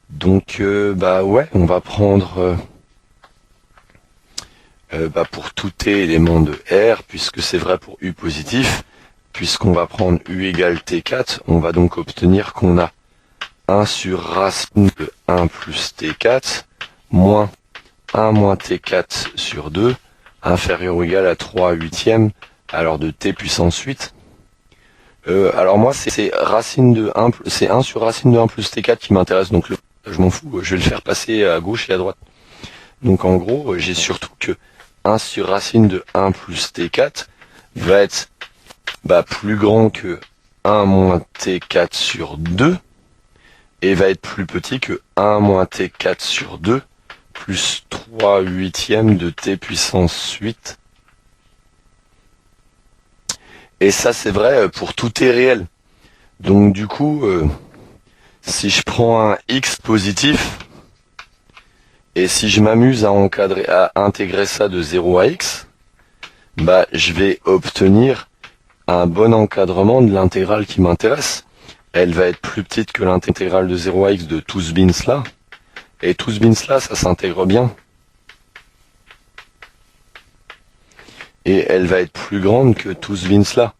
Speaker 1: Donc ouais, on va prendre pour tout t élément de R, puisque c'est vrai pour u positif, puisqu'on va prendre u égale t4, on va donc obtenir qu'on a 1 sur racine de 1 plus t4 moins 1 moins t4 sur 2 inférieur ou égal à 3 huitièmes alors de t puissance 8. Alors moi c'est racine de 1, c'est 1 sur racine de 1 plus t4 qui m'intéresse, donc je m'en fous, je vais le faire passer à gauche et à droite. Donc en gros j'ai surtout que 1 sur racine de 1 plus t4 va être plus grand que 1 moins t4 sur 2 et va être plus petit que 1 moins t4 sur 2 plus 3 huitièmes de t puissance 8. Et ça c'est vrai pour tout t réel. Donc du coup, si je prends un x positif, et si je m'amuse à intégrer ça de 0 à x, je vais obtenir un bon encadrement de l'intégrale qui m'intéresse. Elle va être plus petite que l'intégrale de 0 à x de tout ce bins là. Et tout ce bins là, ça s'intègre bien. Et elle va être plus grande que tout ce bins là.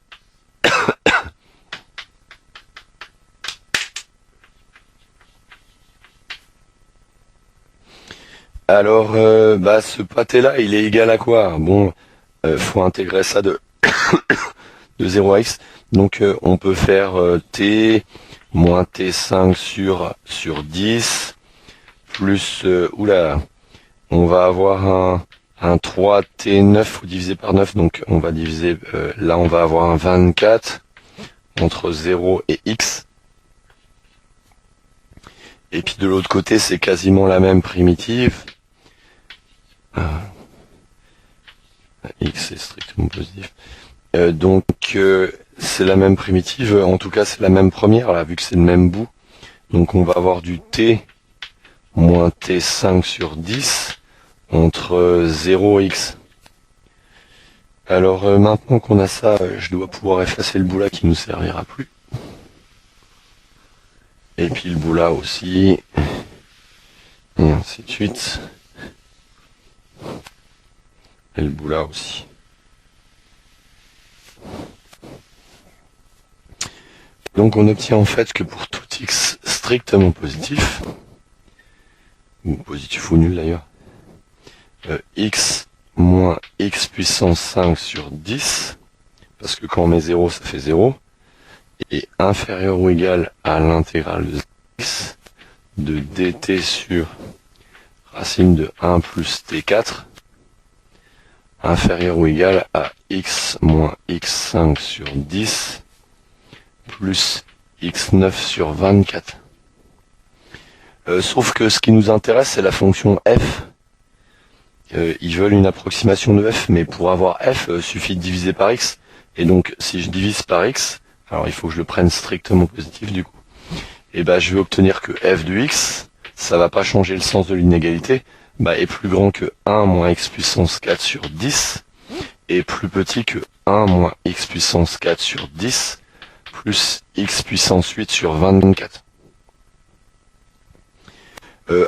Speaker 1: Alors, ce pâté là, il est égal à quoi? Bon, faut intégrer ça de 0 à x. Donc on peut faire t moins t5 sur 10 plus on va avoir un 3t9 divisé par 9, donc on va diviser là on va avoir un 24 entre 0 et x. Et puis de l'autre côté c'est quasiment la même primitive. X est strictement positif. Donc c'est la même primitive, en tout cas c'est la même première là, vu que c'est le même bout. Donc on va avoir du t moins t5 sur 10 entre 0 et x. Alors maintenant qu'on a ça, je dois pouvoir effacer le bout là qui nous servira plus. Et puis le bout là aussi. Et ainsi de suite. Et le bout là aussi. Donc on obtient en fait que pour tout x strictement positif, ou positif ou nul d'ailleurs, x moins x puissance 5 sur 10, parce que quand on met 0 ça fait 0, est inférieur ou égal à l'intégrale de x de dt sur racine de 1 plus t4, inférieur ou égal à x moins x5 sur 10 plus x9 sur 24. Sauf que ce qui nous intéresse c'est la fonction f. Ils veulent une approximation de f, mais pour avoir f suffit de diviser par x. Et donc si je divise par x, alors il faut que je le prenne strictement positif du coup, et je vais obtenir que f de x, ça va pas changer le sens de l'inégalité, est plus grand que 1 moins x puissance 4 sur 10, et plus petit que 1 moins x puissance 4 sur 10, plus x puissance 8 sur 24.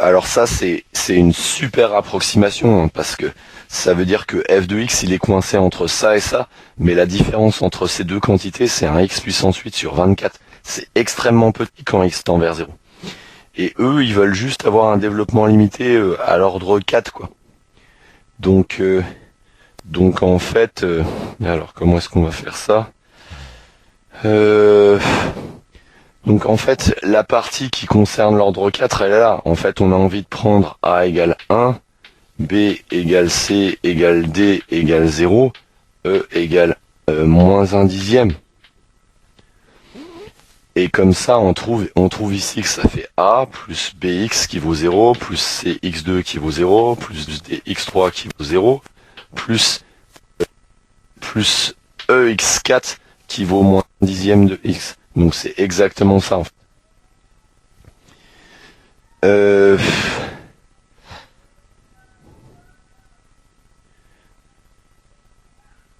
Speaker 1: Alors ça c'est une super approximation, parce que ça veut dire que f de x il est coincé entre ça et ça, mais la différence entre ces deux quantités c'est un x puissance 8 sur 24. C'est extrêmement petit quand x tend vers 0. Et eux, ils veulent juste avoir un développement limité à l'ordre 4, quoi. Donc en fait, alors comment est-ce qu'on va faire ça? Donc en fait, la partie qui concerne l'ordre 4, elle est là. En fait, on a envie de prendre A égale 1, B égale C égale D égale 0, E égale moins 1 dixième. Et comme ça, on trouve ici que ça fait A plus BX qui vaut 0, plus CX2 qui vaut 0, plus DX3 qui vaut 0, plus EX4 qui vaut moins 1 dixième de X. Donc c'est exactement ça en fait.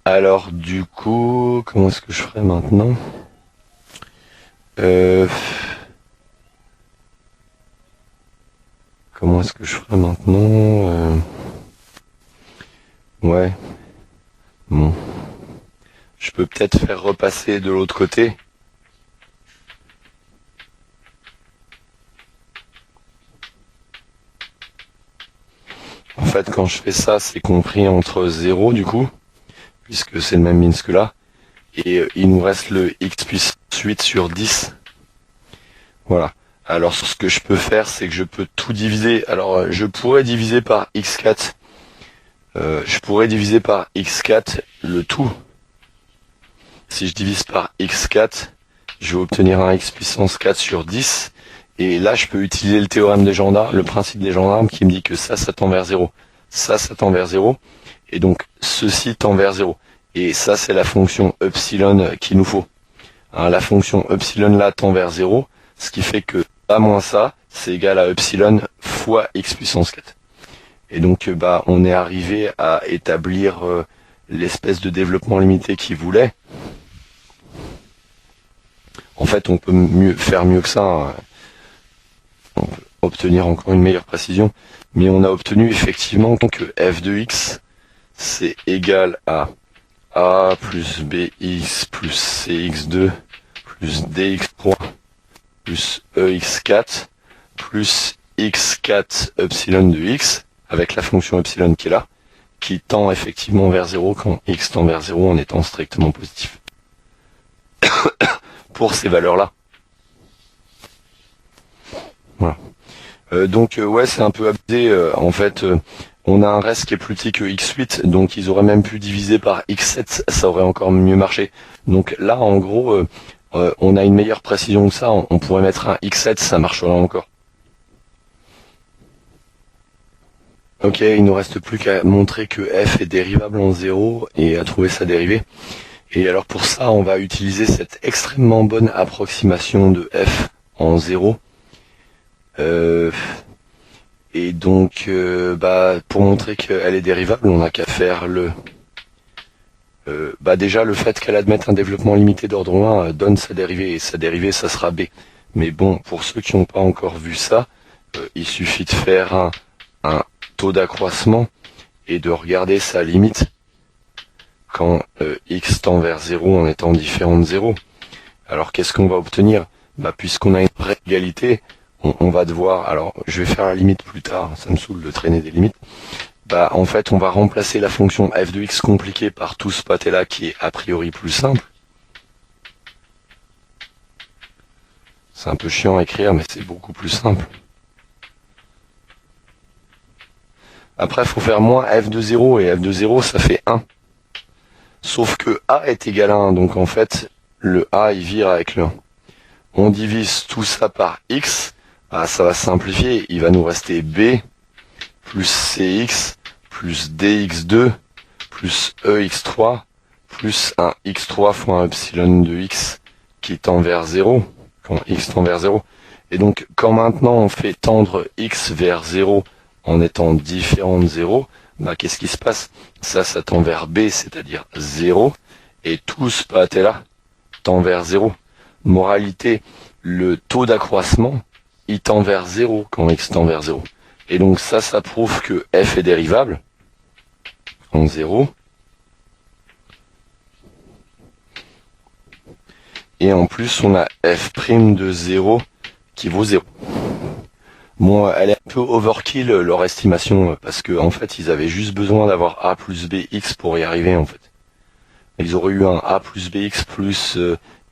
Speaker 1: Alors du coup, comment est-ce que je ferai maintenant? Comment est-ce que je ferai maintenant? Ouais. Bon. Je peux peut-être faire repasser de l'autre côté. En fait, quand je fais ça, c'est compris entre 0 du coup, puisque c'est le même means que là. Et il nous reste le x puissance 8 sur 10. Voilà. Alors ce que je peux faire, c'est que je peux tout diviser. Alors je pourrais diviser par x4. Je pourrais diviser par x4 le tout. Si je divise par x4, je vais obtenir un x puissance 4 sur 10. Et là, je peux utiliser le théorème des gendarmes, le principe des gendarmes qui me dit que ça tend vers 0. Ça tend vers 0. Et donc, ceci tend vers 0. Et ça, c'est la fonction epsilon qu'il nous faut. Hein, la fonction epsilon là tend vers 0, ce qui fait que A moins ça, c'est égal à epsilon fois x puissance 4. Et donc, on est arrivé à établir l'espèce de développement limité qu'il voulait. En fait, on peut faire mieux que ça. Hein. On peut obtenir encore une meilleure précision. Mais on a obtenu effectivement que f de x, c'est égal à A plus BX plus CX2 plus DX3 plus EX4 plus X4 epsilon de x, avec la fonction epsilon qui est là, qui tend effectivement vers 0 quand x tend vers 0 en étant strictement positif. Pour ces valeurs-là. Voilà. Donc ouais, c'est un peu abusé. En fait, on a un reste qui est plus petit que x8, donc ils auraient même pu diviser par x7, ça aurait encore mieux marché. Donc là, en gros, on a une meilleure précision que ça. On pourrait mettre un x7, ça marcherait encore. Ok, il nous reste plus qu'à montrer que f est dérivable en 0 et à trouver sa dérivée. Et alors pour ça, on va utiliser cette extrêmement bonne approximation de f en 0. Et donc, pour montrer qu'elle est dérivable, on n'a qu'à faire déjà le fait qu'elle admette un développement limité d'ordre 1 donne sa dérivée, et sa dérivée, ça sera b. Mais bon, pour ceux qui n'ont pas encore vu ça, il suffit de faire un taux d'accroissement et de regarder sa limite quand x tend vers 0 en étant différent de 0. Alors qu'est-ce qu'on va obtenir? Puisqu'on a une vraie égalité, on va devoir, alors je vais faire la limite plus tard, ça me saoule de traîner des limites. En fait, on va remplacer la fonction f de x compliquée par tout ce pâté là qui est a priori plus simple. C'est un peu chiant à écrire, mais c'est beaucoup plus simple. Après, il faut faire moins f de 0, et f de 0, ça fait 1. Sauf que a est égal à 1, donc en fait, le a, il vire avec le 1. On divise tout ça par x, ça va simplifier, il va nous rester b plus cx plus dx2 plus ex3 plus un x3 fois un epsilon de x qui tend vers 0, quand x tend vers 0. Et donc, quand maintenant on fait tendre x vers 0 en étant différent de 0, qu'est-ce qui se passe? Ça tend vers b, c'est-à-dire 0, et tout ce pâté-là tend vers 0. Moralité, le taux d'accroissement, il tend vers 0 quand x tend vers 0. Et donc ça prouve que f est dérivable en 0. Et en plus, on a f' de 0 qui vaut 0. Bon, elle est un peu overkill leur estimation, parce que en fait ils avaient juste besoin d'avoir a plus bx pour y arriver en fait. Ils auraient eu un a plus bx plus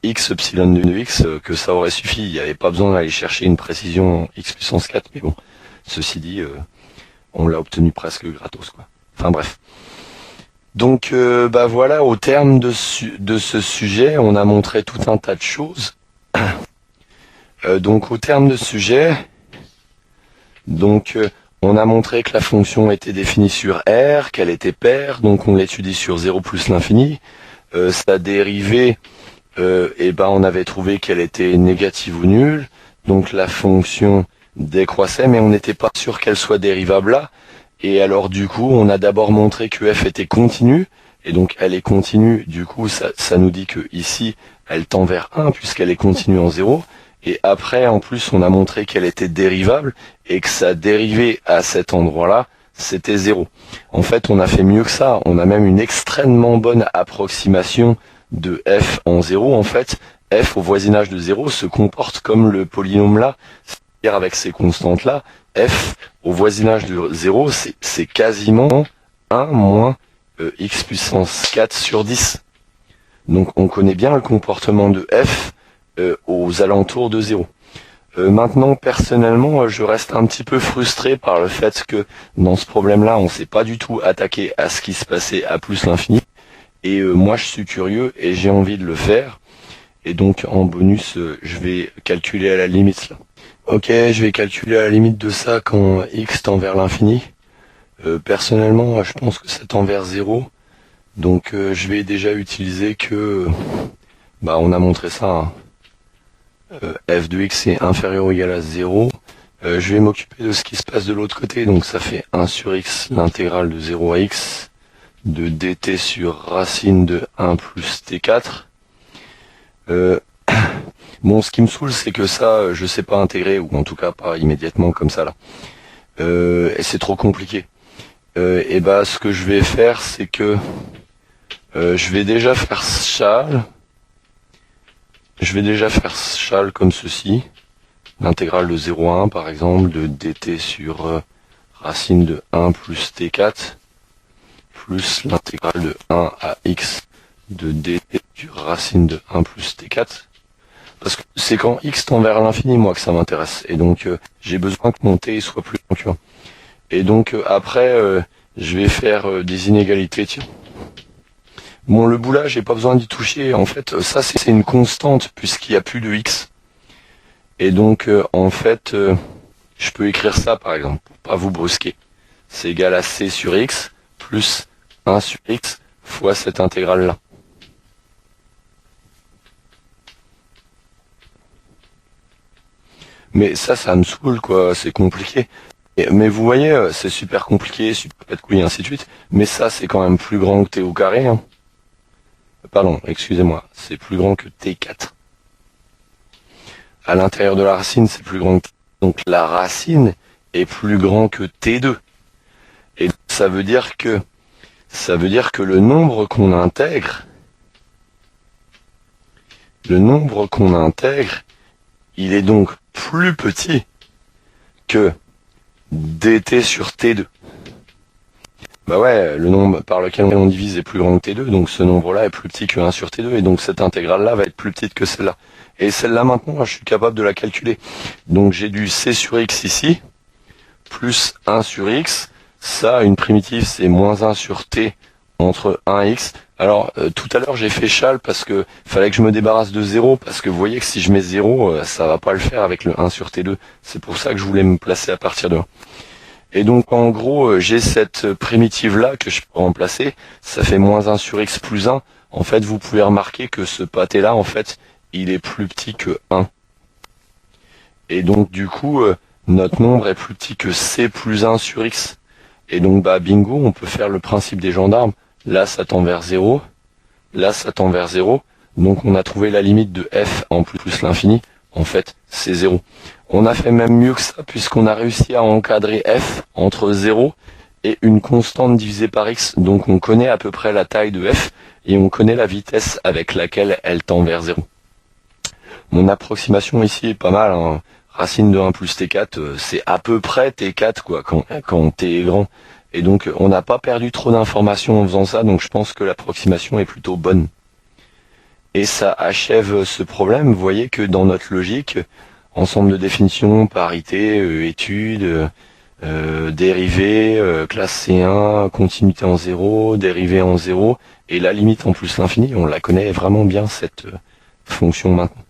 Speaker 1: x epsilon de x, que ça aurait suffi. Il n'y avait pas besoin d'aller chercher une précision x puissance 4, mais bon, ceci dit, on l'a obtenu presque gratos quoi. Enfin bref. Donc bah voilà, au terme de ce sujet, on a montré tout un tas de choses. Donc au terme de ce sujet, donc on a montré que la fonction était définie sur R, qu'elle était paire, donc on l'étudie sur 0 plus l'infini. Sa dérivée, et ben on avait trouvé qu'elle était négative ou nulle, donc la fonction décroissait, mais on n'était pas sûr qu'elle soit dérivable là. Et alors du coup, on a d'abord montré que f était continue, et donc elle est continue, du coup ça nous dit que ici, elle tend vers 1 puisqu'elle est continue en 0. Et après, en plus, on a montré qu'elle était dérivable, et que sa dérivée à cet endroit-là, c'était 0. En fait, on a fait mieux que ça, on a même une extrêmement bonne approximation de f en 0. En fait, f au voisinage de 0 se comporte comme le polynôme là, c'est-à-dire avec ces constantes là, f au voisinage de 0, c'est quasiment 1 moins x puissance 4 sur 10. Donc on connaît bien le comportement de f aux alentours de 0. Maintenant, personnellement, je reste un petit peu frustré par le fait que dans ce problème-là, on s'est pas du tout attaqué à ce qui se passait à plus l'infini. Et moi, je suis curieux et j'ai envie de le faire. Et donc, en bonus, je vais calculer à la limite là. Ok, je vais calculer à la limite de ça quand x tend vers l'infini. Personnellement, je pense que ça tend vers 0. Donc, je vais déjà utiliser que... Bah, on a montré ça, hein. F de x est inférieur ou égal à 0. Je vais m'occuper de ce qui se passe de l'autre côté. Donc, ça fait 1 sur x, l'intégrale de 0 à x, de dt sur racine de 1 plus t4. Bon, ce qui me saoule, c'est que ça, je sais pas intégrer, ou en tout cas pas immédiatement comme ça là. Et c'est trop compliqué. Et bah, ce que je vais faire, c'est que je vais déjà faire châle. Je vais déjà faire châle comme ceci. L'intégrale de 0 à 1, par exemple, de dt sur racine de 1 plus t4, plus l'intégrale de 1 à x de dt sur racine de 1 plus t4. Parce que c'est quand x tend vers l'infini, moi, que ça m'intéresse. Et donc, j'ai besoin que mon t soit plus long, tu vois. Et donc, après, je vais faire des inégalités, tiens. Bon, le bout là, j'ai pas besoin d'y toucher. En fait, ça, c'est une constante, puisqu'il n'y a plus de x. Et donc, en fait, je peux écrire ça, par exemple, pour pas vous brusquer. C'est égal à c sur x, plus 1 sur x, fois cette intégrale-là. Mais ça me saoule, quoi, c'est compliqué. Mais vous voyez, c'est super compliqué, super pas de couilles, ainsi de suite. Mais ça, c'est quand même plus grand que t au carré, hein. Pardon, excusez-moi, c'est plus grand que t4. À l'intérieur de la racine, c'est plus grand que t. Donc la racine est plus grand que t2. Et ça veut dire que le nombre qu'on intègre, il est donc plus petit que dt sur t2. Bah ouais, le nombre par lequel on divise est plus grand que t2, donc ce nombre-là est plus petit que 1 sur t2, et donc cette intégrale-là va être plus petite que celle-là. Et celle-là maintenant, je suis capable de la calculer. Donc j'ai du c sur x ici, plus 1 sur x, ça, une primitive, c'est moins 1 sur t entre 1x. Alors, tout à l'heure, j'ai fait châle parce que fallait que je me débarrasse de 0, parce que vous voyez que si je mets 0, ça va pas le faire avec le 1 sur t2. C'est pour ça que je voulais me placer à partir de 1. Et donc, en gros, j'ai cette primitive-là que je peux remplacer. Ça fait moins 1 sur x plus 1. En fait, vous pouvez remarquer que ce pâté-là, en fait, il est plus petit que 1. Et donc, du coup, notre nombre est plus petit que c plus 1 sur x. Et donc, bah, bingo, on peut faire le principe des gendarmes. Là, ça tend vers 0. Là, ça tend vers 0. Donc, on a trouvé la limite de f en plus l'infini. En fait, c'est 0. On a fait même mieux que ça, puisqu'on a réussi à encadrer f entre 0 et une constante divisée par x. Donc, on connaît à peu près la taille de f et on connaît la vitesse avec laquelle elle tend vers 0. Mon approximation ici est pas mal, hein. racine de 1 plus T4, c'est à peu près T4 quoi, quand T est grand. Et donc on n'a pas perdu trop d'informations en faisant ça, donc je pense que l'approximation est plutôt bonne. Et ça achève ce problème. Vous voyez que dans notre logique, ensemble de définitions, parité, études, dérivée, classe C1, continuité en 0, dérivée en 0, et la limite en plus l'infini, on la connaît vraiment bien cette fonction maintenant.